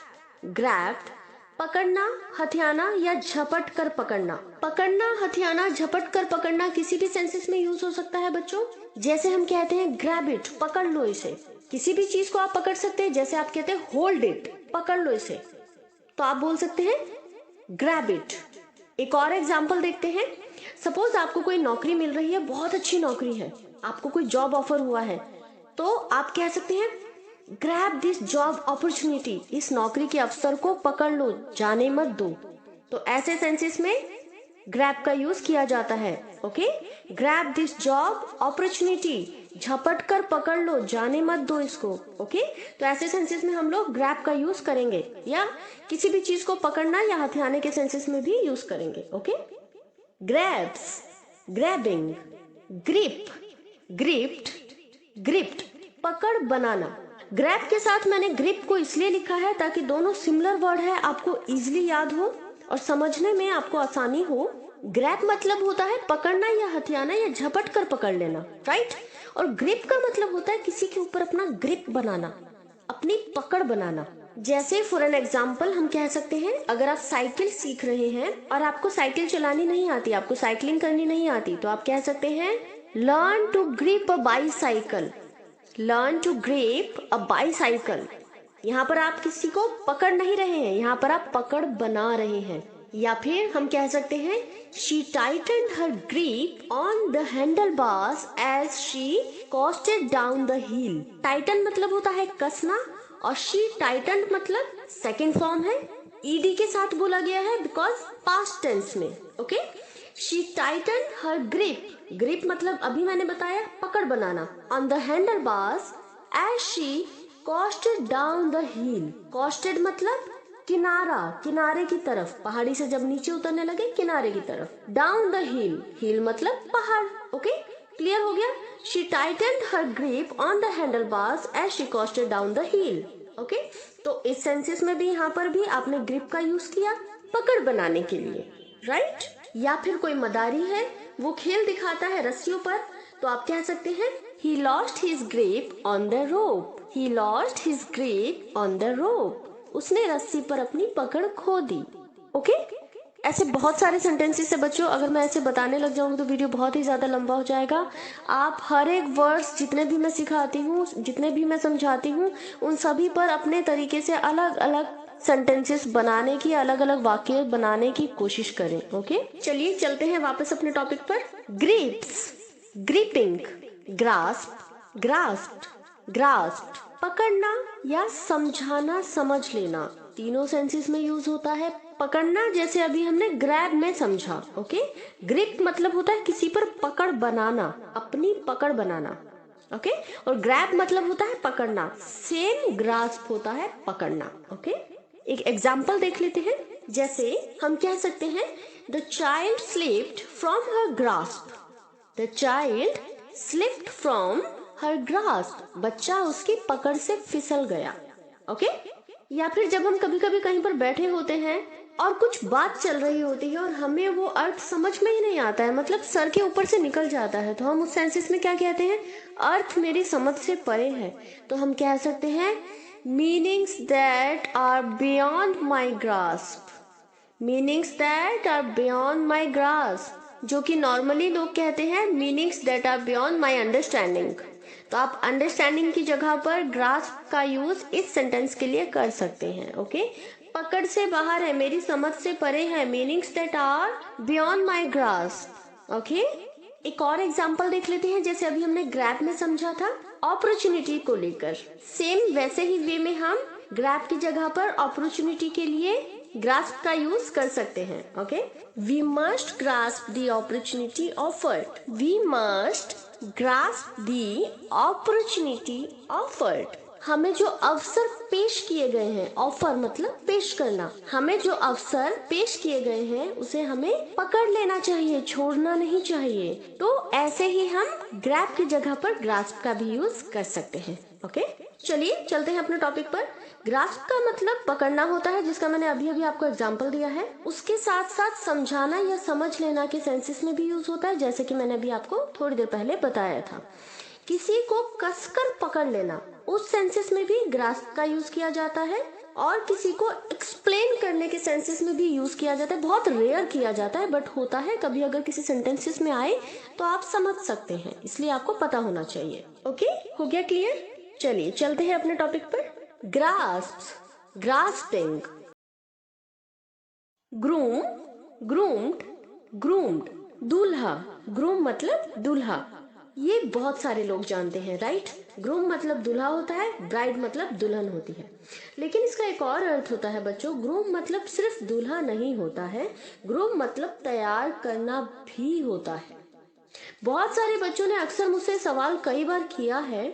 grabbed, पकड़ना, हथियाना या झपट कर पकड़ना। पकड़ना, हथियाना, झपट कर पकड़ना किसी भी सेंसेस में यूज हो सकता है बच्चों। जैसे हम कहते हैं ग्रैब इट, पकड़ लो इसे, किसी भी चीज को आप पकड़ सकते हैं। जैसे आप कहते हैं होल्ड इट, पकड़ लो इसे, तो आप बोल सकते हैं ग्रैब इट। एक और एग्जांपल देखते हैं। सपोज आपको कोई नौकरी मिल रही है, बहुत अच्छी नौकरी है, आपको कोई जॉब ऑफर हुआ है, तो आप कह सकते हैं ग्रैब दिस जॉब अपॉर्चुनिटी, इस नौकरी के अवसर को पकड़ लो, जाने मत दो। तो ऐसे सेंसेस में ग्रैब का यूज किया जाता है। Okay, grab this job opportunity, झपट कर पकड़ लो, जाने मत दो इसको। ओके, तो ऐसे सेंसेस में हम लोग ग्रैब का यूज करेंगे, या किसी भी चीज को पकड़ना या हथियाने के सेंसेस में भी यूज करेंगे। Okay, grabs, grabbing, grip, gripped, gripped, पकड़ बनाना। ग्रैब के साथ मैंने ग्रिप को इसलिए लिखा है ताकि दोनों सिमिलर वर्ड है, आपको इजीली याद हो और समझने में आपको आसानी हो। ग्रैब मतलब होता है पकड़ना या हथियाना या झपट कर पकड़ लेना, राइट। और ग्रिप का मतलब होता है किसी के ऊपर अपना ग्रिप बनाना, अपनी पकड़ बनाना। जैसे फॉर एन एग्जाम्पल हम कह सकते हैं, अगर आप साइकिल सीख रहे हैं और आपको साइकिल चलानी नहीं आती, आपको साइकिलिंग करनी नहीं आती, तो आप कह सकते हैं learn to grip a bicycle, learn to grip a bicycle. यहाँ पर आप किसी को पकड़ नहीं रहे हैं, यहाँ पर आप पकड़ बना रहे हैं। या फिर हम कह सकते हैं she tightened her grip on the handle bars as she coasted down the hill. Tighten मतलब होता है कसना और शी टाइटन्ड मतलब सेकेंड फॉर्म है, ईडी के साथ बोला गया है बिकॉज पास्ट टेंस में। Okay, she tightened her grip, grip मतलब अभी मैंने बताया पकड़ बनाना, on the handle bars as she coasted down the hill. Coasted मतलब किनारा, किनारे की तरफ, पहाड़ी से जब नीचे उतरने लगे किनारे की तरफ। डाउन द हिल, हिल मतलब पहाड़। ओके, क्लियर हो गया। She tightened her grip on the handle bars as she coasted down the hill. Okay, तो इस सेंसेस में भी यहाँ पर भी आपने ग्रिप का यूज किया पकड़ बनाने के लिए, राइट। या फिर कोई मदारी है, वो खेल दिखाता है रस्सियों पर, तो आप कह सकते हैं he lost his grip on the rope, he lost his grip on the rope, उसने रस्सी पर अपनी पकड़ खो दी। ओके, ऐसे बहुत सारे सेंटेंसेस है बच्चों, अगर मैं ऐसे बताने लग जाऊंगी तो वीडियो बहुत ही ज्यादा लंबा हो जाएगा। आप हर एक वर्ड्स जितने भी मैं सिखाती हूँ, जितने भी मैं समझाती हूँ, उन सभी पर अपने तरीके से अलग अलग सेंटेंसेस बनाने की, अलग अलग वाक्य बनाने की कोशिश करें। ओके, चलिए चलते हैं वापस अपने टॉपिक पर। ग्रिप्स, ग्रिपिंग, ग्रास्प, ग्रास्प्ड, ग्रास्प्ड, पकड़ना या समझाना, समझ लेना, तीनों सेंसेस में यूज होता है। पकड़ना जैसे अभी हमने ग्रैब में समझा। ओके, ग्रिप मतलब होता है किसी पर पकड़ बनाना, अपनी पकड़ बनाना। ओके, और ग्रैब मतलब होता है पकड़ना, सेम ग्रास्प होता है पकड़ना। ओके, एक एग्जाम्पल देख लेते हैं। जैसे हम कह सकते हैं the child slipped from her grasp, the child slipped from her grasp, बच्चा उसकी पकड़ से फिसल गया। ओके, या फिर जब हम कभी कभी कहीं पर बैठे होते हैं और कुछ बात चल रही होती है और हमें वो अर्थ समझ में ही नहीं आता है, मतलब सर के ऊपर से निकल जाता है, तो हम उस सेंसेस में क्या कहते हैं, अर्थ मेरी समझ से परे है। तो हम कह सकते हैं meanings that are beyond my grasp, meanings that are beyond my grasp, जो कि नॉर्मली लोग कहते हैं meanings that are beyond my understanding. तो आप अंडरस्टैंडिंग की जगह पर ग्रास्प का यूज इस सेंटेंस के लिए कर सकते हैं। ओके, पकड़ से बाहर है, मेरी समझ से परे है, meanings that are beyond my grasp. Okay, एक और एग्जांपल देख लेते हैं। जैसे अभी हमने ग्रैब में समझा था अपॉर्चुनिटी को लेकर, सेम वैसे ही वे में हम ग्रैब की जगह पर अपॉर्चुनिटी के लिए ग्रास्प का यूज कर सकते हैं। Okay, we must grasp the opportunity offered, we must grasp the opportunity offered, हमें जो अवसर पेश किए गए हैं, ऑफर मतलब पेश करना, हमें जो अवसर पेश किए गए हैं उसे हमें पकड़ लेना चाहिए, छोड़ना नहीं चाहिए। तो ऐसे ही हम ग्रैब की जगह पर ग्रास्प का भी यूज कर सकते हैं। ओके, चलिए चलते हैं अपने टॉपिक पर। ग्रास्प का मतलब पकड़ना होता है, जिसका मैंने अभी अभी आपको एग्जांपल दिया है। उसके साथ साथ समझाना या समझ लेना के सेंसेस में भी यूज होता है, जैसे कि मैंने अभी आपको थोड़ी देर पहले बताया था। किसी को कसकर पकड़ लेना, उस सेंसेस में भी ग्रास्प का यूज किया जाता है, और किसी को एक्सप्लेन करने के सेंसेस में भी यूज किया जाता है। बहुत रेयर किया जाता है, बट होता है कभी, अगर किसी सेंटेंसेस में आए तो आप समझ सकते हैं, इसलिए आपको पता होना चाहिए। ओके, हो गया क्लियर? चलिए चलते हैं अपने टॉपिक पर। Grasp, grasping, groom, groomed, groomed, दूल्हा, ग्रूम मतलब दूल्हा, ये बहुत सारे लोग जानते हैं, राइट। ग्रूम मतलब दूल्हा होता है, ब्राइड मतलब दुल्हन होती है, लेकिन इसका एक और अर्थ होता है बच्चों। ग्रूम मतलब सिर्फ दूल्हा नहीं होता है, ग्रूम मतलब तैयार करना भी होता है। बहुत सारे बच्चों ने अक्सर मुझसे सवाल कई बार किया है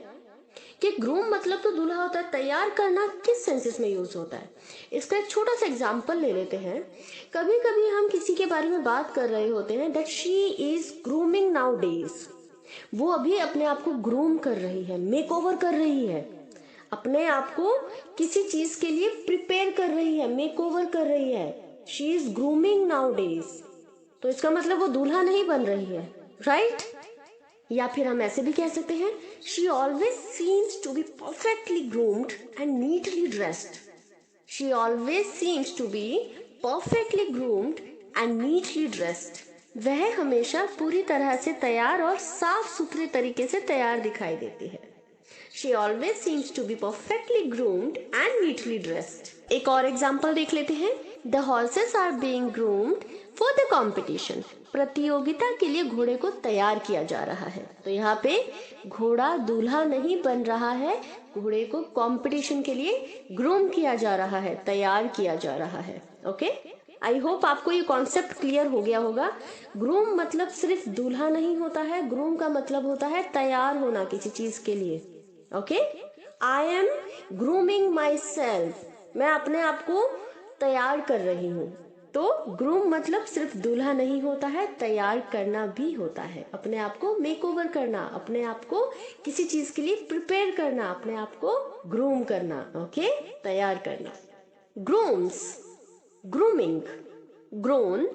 कि ग्रूम मतलब तो दूल्हा होता है, तैयार करना किस सेंसेस में यूज होता है। इसका एक छोटा सा एग्जांपल ले लेते हैं। कभी कभी हम किसी के बारे में बात कर रहे होते हैं that she is grooming now days, वो अभी अपने आप को ग्रूम कर रही है, मेक ओवर कर रही है, अपने आप को किसी चीज के लिए प्रिपेयर कर रही है, मेक ओवर कर रही है। She is grooming now days, तो इसका मतलब वो दूल्हा नहीं बन रही है, राइट? या फिर हम ऐसे भी कह सकते हैं she always seems to be perfectly groomed and neatly dressed. She always seems to be perfectly groomed and neatly dressed. वह हमेशा पूरी तरह से तैयार और साफ सुथरे तरीके से तैयार दिखाई देती है। She always seems to be perfectly groomed and neatly dressed. एक और एग्जाम्पल देख लेते हैं। The horses are being groomed for the competition. प्रतियोगिता के लिए घोड़े को तैयार किया जा रहा है। तो यहाँ पे घोड़ा दूल्हा नहीं बन रहा है, घोड़े को कंपटीशन के लिए ग्रूम किया जा रहा है, तैयार किया जा रहा है। ओके, आई होप आपको ये कॉन्सेप्ट क्लियर हो गया होगा। ग्रूम मतलब सिर्फ दूल्हा नहीं होता है, ग्रूम का मतलब होता है तैयार होना किसी चीज के लिए। Okay, I am grooming my self, मैं अपने आप को तैयार कर रही हूँ। तो ग्रूम मतलब सिर्फ दूल्हा नहीं होता है, तैयार करना भी होता है, अपने आप को मेक ओवर करना, अपने आप को किसी चीज के लिए प्रिपेयर करना, अपने आप को ग्रूम करना। ओके, तैयार करना। Grooms, grooming, groan,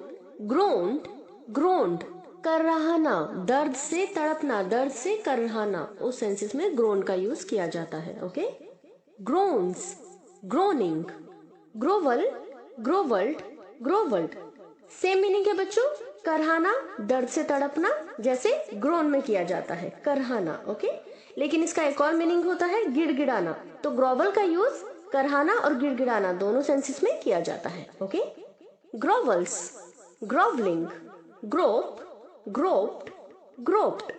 groaned, groaned, करहाना, दर्द से तड़पना, दर्द से करहाना, उस सेंसेस में ग्रोन का यूज किया जाता है। Okay, groans, groaning, grovel, grovelled, grovelled, same meaning है बच्चों। करहाना, दर्द से तड़पना, जैसे ग्रोन में किया जाता है, करहाना। ओके, लेकिन इसका एक और मीनिंग होता है गिड़गिड़ाना। तो ग्रोवल का यूज करहाना और गिड़गिड़ाना दोनों सेंसेस में किया जाता है। ओके, ग्रोवल्स, ग्रोवलिंग, ग्रोप, ग्रोप्ड, ग्रोप्ड,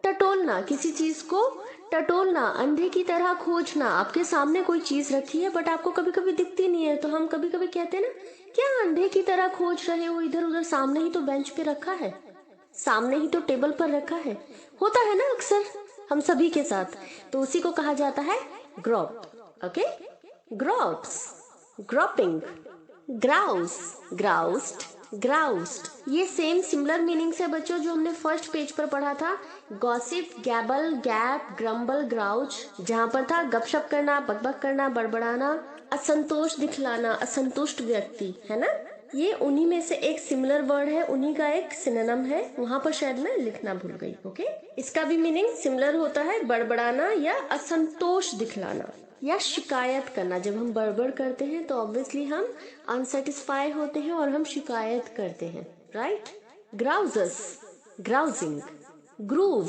टटोलना, किसी चीज को टटोलना, अंधे की तरह खोजना। आपके सामने कोई चीज रखी है बट आपको कभी कभी दिखती नहीं है, तो हम कभी कभी कहते हैं ना, क्या अंधे की तरह खोज रहे हो इधर उधर, सामने ही तो बेंच पे रखा है, सामने ही तो टेबल पर रखा है। होता है ना अक्सर हम सभी के साथ, तो उसी को कहा जाता है grope. Okay, gropes, groping, grouse, groused, groused, ये सेम सिमिलर मीनिंग्स है बच्चों जो हमने फर्स्ट पेज पर पढ़ा था। गॉसिप, गैबल, गैप, ग्रम्बल, ग्राउच, जहाँ पर था गपशप करना, बकबक करना, बड़बड़ाना, असंतोष दिखलाना, असंतुष्ट व्यक्ति, है ना। ये उन्हीं में से एक सिमिलर वर्ड है, उन्हीं का एक सिनोनिम है, वहां पर शायद मैं लिखना भूल गई। ओके, इसका भी मीनिंग सिमिलर होता है, बड़बड़ाना या असंतोष दिखलाना या शिकायत करना। जब हम बड़बड़ करते हैं तो ऑब्वियसली हम अनसेटिस्फाई होते हैं और हम शिकायत करते हैं, राइट। ग्राउजस, ग्राउजिंग, ग्रूव,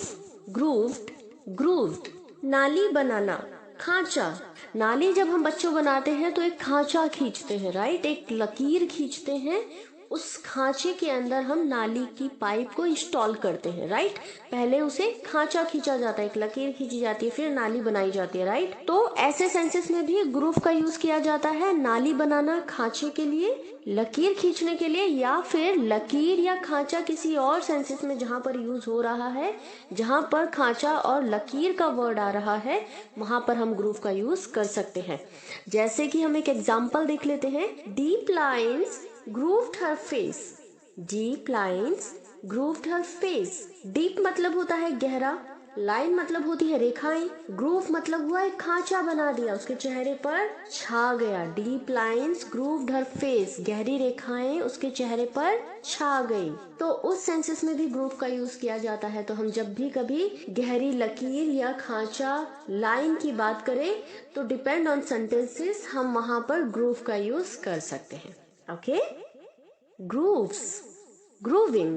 ग्रूव्ड, ग्रूव्ड, नाली बनाना, खांचा। नाली जब हम बच्चों बनाते हैं तो एक खांचा खींचते हैं, राइट, एक लकीर खींचते हैं, उस खांचे के अंदर हम नाली की पाइप को इंस्टॉल करते हैं, राइट। पहले उसे खांचा खींचा जाता है, एक लकीर खींची जाती है, फिर नाली बनाई जाती है, राइट। तो ऐसे सेंसेस में भी ग्रूव का यूज किया जाता है, नाली बनाना खांचे के लिए, लकीर खींचने के लिए, या फिर लकीर या खांचा किसी और सेंसेस में जहां पर यूज हो रहा है, जहां पर खांचा और लकीर का वर्ड आ रहा है, वहां पर हम ग्रूव का यूज कर सकते हैं। जैसे कि हम एक एग्जाम्पल देख लेते हैं। Deep lines grooved her face, deep lines grooved her face। deep मतलब होता है गहरा, लाइन मतलब होती है रेखाएं, ग्रूव मतलब हुआ है खांचा बना दिया, उसके चेहरे पर छा गया। डीप लाइन्स ग्रूव्ड हर फेस, गहरी रेखाएं उसके चेहरे पर छा गई। तो उस सेंसेस में भी ग्रूव का यूज किया जाता है। तो हम जब भी कभी गहरी लकीर या खांचा, लाइन की बात करें तो डिपेंड ऑन सेंटेंसेस हम वहां पर ग्रूव का यूज कर सकते हैं। Okay, grooves, grooving,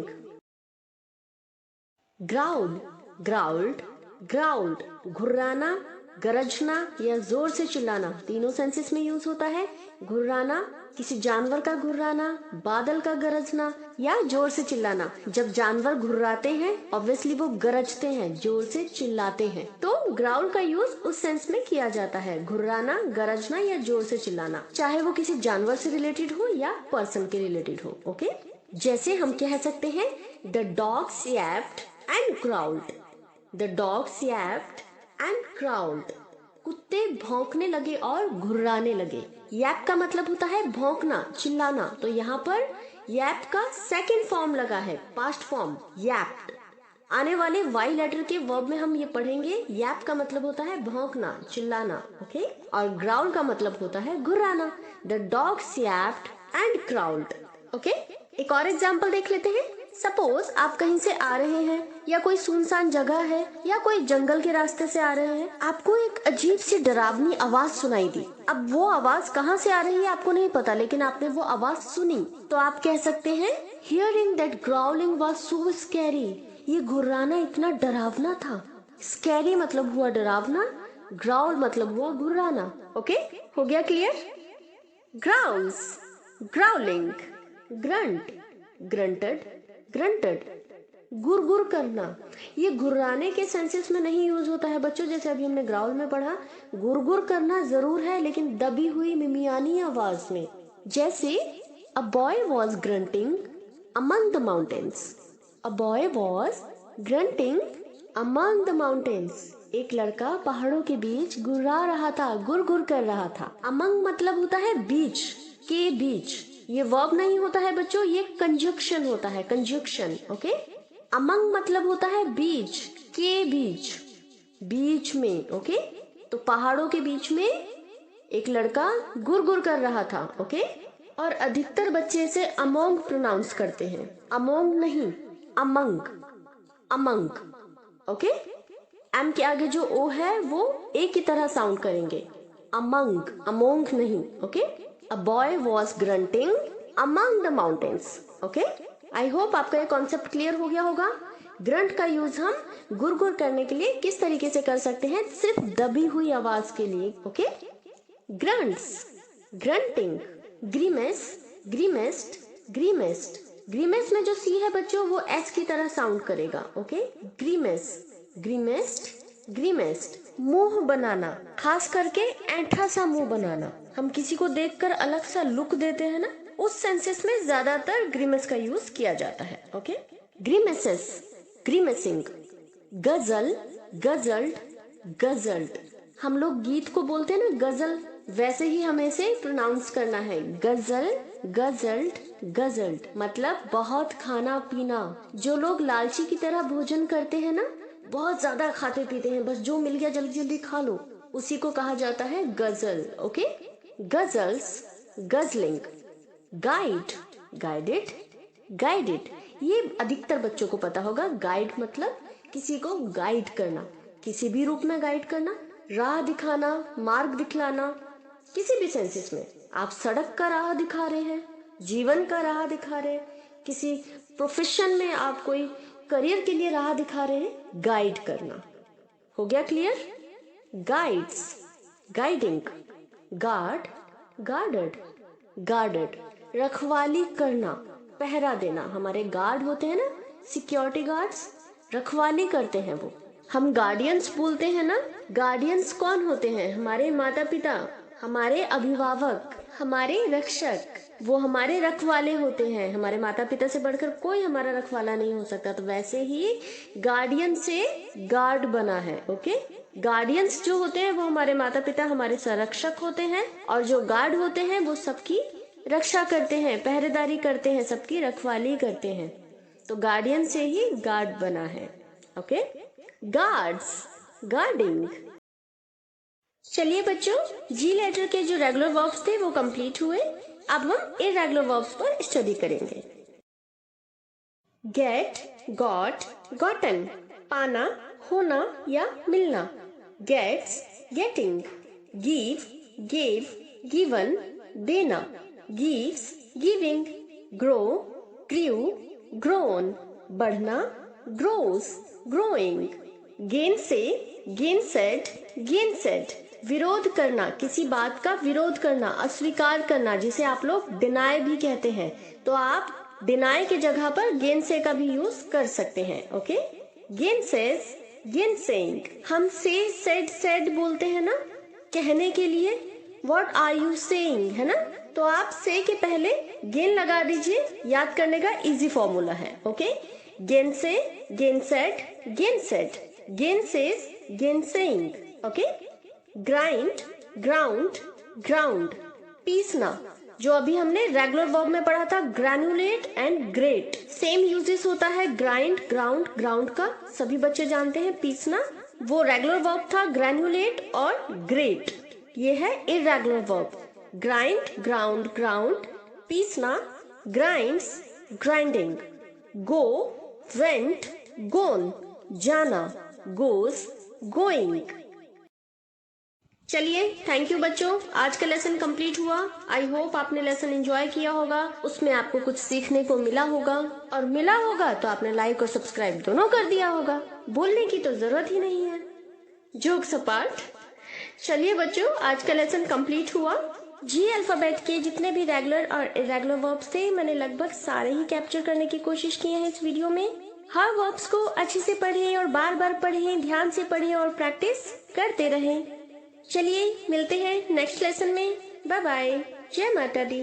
growl, growled, growled, घुर्राना, गरजना या जोर से चिल्लाना, तीनों सेंसेस में यूज होता है। घुर्राना, किसी जानवर का घुर्राना, बादल का गरजना या जोर से चिल्लाना। जब जानवर घुर्राते हैं ऑब्वियसली वो गरजते हैं, जोर से चिल्लाते हैं, तो ग्राउल का यूज उस सेंस में किया जाता है, घुर्राना, गरजना या जोर से चिल्लाना, चाहे वो किसी जानवर से रिलेटेड हो या पर्सन के रिलेटेड हो। ओके, जैसे हम कह सकते हैं the dogs yapped and growled, the dogs yapped and growled, कुत्ते भौंकने लगे और घुर्राने लगे। यैप का मतलब होता है भौंकना, चिल्लाना। तो यहाँ पर यैप का सेकंड फॉर्म लगा है, पास्ट फॉर्म यैप्ड। आने वाले वाई लेटर के वर्ब में हम ये पढ़ेंगे। यैप का मतलब होता है भौंकना, चिल्लाना, ओके। और ग्राउल का मतलब होता है घुर्राना। The dogs yapped and growled, okay. एक और एग्जाम्पल देख लेते हैं। सपोज आप कहीं से आ रहे हैं या कोई सुनसान जगह है या कोई जंगल के रास्ते से आ रहे हैं, आपको एक अजीब सी डरावनी आवाज सुनाई दी। अब वो आवाज कहाँ से आ रही है आपको नहीं पता, लेकिन आपने वो आवाज सुनी, तो आप कह सकते हैं hearing that growling was so scary. ये घुर्राना इतना डरावना था। स्कैरी मतलब हुआ डरावना, ग्राउल मतलब हुआ घुर्राना, ओके। हो गया clear? Growls, growling, grunt, grunted, grunted, गुर करना। ये घुर्राने के सेंसेस में नहीं यूज होता है बच्चों, जैसे अभी हमने ग्राउल में पढ़ा। गुर करना जरूर है, लेकिन दबी हुई मिमियानी आवाज में। जैसे a boy was grunting among the mountains. A boy was grunting among the mountains. एक लड़का पहाड़ों के बीच गुर्रा रहा था, गुर कर रहा था। अमंग मतलब होता है बीच, के बीच। ये वर्ब नहीं होता है बच्चों, ये कंजक्शन होता है, कंजक्शन, ओके। अमंग मतलब होता है बीच, के बीच, बीच में, ओके। तो पहाड़ों के बीच में एक लड़का गुर कर रहा था, ओके। और अधिकतर बच्चे इसे अमोंग प्रोनाउंस करते हैं, अमोंग नहीं, अमंग, अमंग, ओके। एम के आगे जो ओ है वो ए की तरह साउंड करेंगे, अमंग, अमोंग नहीं, okay. A boy was grunting among the mountains, okay. I hope आपका ये कॉन्सेप्ट क्लियर हो गया होगा। ग्रंट का यूज हम गुर करने के लिए किस तरीके से कर सकते हैं, सिर्फ दबी हुई आवाज के लिए, okay. Grunts, grunting, grimace, grimaced, grimaced. Grimace में जो सी है बच्चों वो एस की तरह साउंड करेगा, ओके। ग्रीमेस, grimaced, grimmest. मुंह बनाना, खास करके ऐंठा सा मुंह बनाना। हम किसी को देखकर अलग सा लुक देते हैं ना, उस सेंसेस में ज्यादातर ग्रीमेस का यूज किया जाता है, ओके। ग्रीमेसेस, ग्रीमेसिंग, गजल, गजल्ड, गजल्ड। हम लोग गीत को बोलते हैं ना गजल, वैसे ही हमें इसे प्रोनाउंस करना है, गजल, गजल्ड, गजल्ड। मतलब बहुत खाना पीना। जो लोग लालची की तरह भोजन करते हैं ना, बहुत ज्यादा खाते पीते हैं, बस जो मिल गया जल्दी जल्दी खा लो, उसी को कहा जाता है गजल, okay. Ghazals, guzzling, guide, guided, guided. ये अधिकतर बच्चों को पता होगा। गाइड मतलब किसी को गाइड करना, किसी भी रूप में गाइड करना, राह दिखाना, मार्ग दिखलाना, किसी भी सेंसेस में। आप सड़क का राह दिखा रहे हैं, जीवन का राह दिखा रहे हैं, किसी प्रोफेशन में आप कोई करियर के लिए राह दिखा रहे हैं, गाइड करना। हो गया clear? Guides, guiding, guard, guarded, guarded. रखवाली करना, पहरा देना। हमारे गार्ड होते हैं ना, सिक्योरिटी गार्ड्स, रखवाली करते हैं वो। हम गार्डियंस बोलते हैं ना। गार्डियंस कौन होते हैं? हमारे माता पिता, हमारे अभिभावक, हमारे रक्षक, वो हमारे रखवाले होते हैं। हमारे माता पिता से बढ़कर कोई हमारा रखवाला नहीं हो सकता। तो वैसे ही गार्डियन से गार्ड बना है, ओके। गार्डियंस जो होते हैं वो हमारे माता पिता, हमारे संरक्षक होते हैं, और जो गार्ड होते हैं वो सबकी रक्षा करते हैं, पहरेदारी करते हैं, सबकी रखवाली करते हैं। तो गार्डियन से ही गार्ड बना है, ओके। Guards, guarding. चलिए बच्चों, जी लेटर के जो रेगुलर वर्ब्स थे वो कंप्लीट हुए। अब हम इररेगुलर वर्ब्स पर स्टडी करेंगे। Get, got, gotten. पाना, होना या मिलना। Gets, getting. Give, gave, given, देना। Gives, giving. Grow, grew, grown. बढ़ना, grows, growing. Gainsay, gainsaid, गेनसेट। विरोध करना, किसी बात का विरोध करना, अस्वीकार करना, जिसे आप लोग डिनाय भी कहते हैं। तो आप डिनाय की जगह पर गेनसे का भी यूज कर सकते हैं, ओके। गेनसेस, गेनसेइंग। हम से, सेड, सेड बोलते हैं ना कहने के लिए। व्हाट आर यू सेइंग, है ना। तो आप से के पहले गेन लगा दीजिए, याद करने का इजी फॉर्मूला है, okay. Gainsay, gainsaid, gainsaid, gainsays, gainsaying, okay. Grind, ground, ground, पीसना। जो अभी हमने रेगुलर वर्ब में पढ़ा था, granulate and grate, same uses होता है ग्राइंड, ग्राउंड, ग्राउंड का, सभी बच्चे जानते हैं। पीसना वो रेगुलर वर्ब था, ग्रैन्युलेट और ग्रेट ये है irregular verb. Grind, ground, ground, पीसना, ग्राइंड्स, ग्राइंडिंग, गो, वेंट, गोन, जाना, गोज, गोइंग। चलिए, थैंक यू बच्चों, आज का लेसन कंप्लीट हुआ। आई होप आपने लेसन एंजॉय किया होगा, उसमें आपको कुछ सीखने को मिला होगा, और मिला होगा तो आपने लाइक और सब्सक्राइब दोनों कर दिया होगा, बोलने की तो जरूरत ही नहीं है। जोक्स अपार्ट, चलिए बच्चों, आज का लेसन कंप्लीट हुआ। जी अल्फाबेट के जितने भी रेगुलर और इरेगुलर वर्ब्स थे, मैंने लगभग सारे ही कैप्चर करने की कोशिश की है इस वीडियो में। हर वर्ब्स को अच्छे से पढ़ें और बार बार पढ़ें, ध्यान से पढ़ें और प्रैक्टिस करते रहें। चलिए मिलते हैं नेक्स्ट लेसन में। बाय बाय, जय माता दी।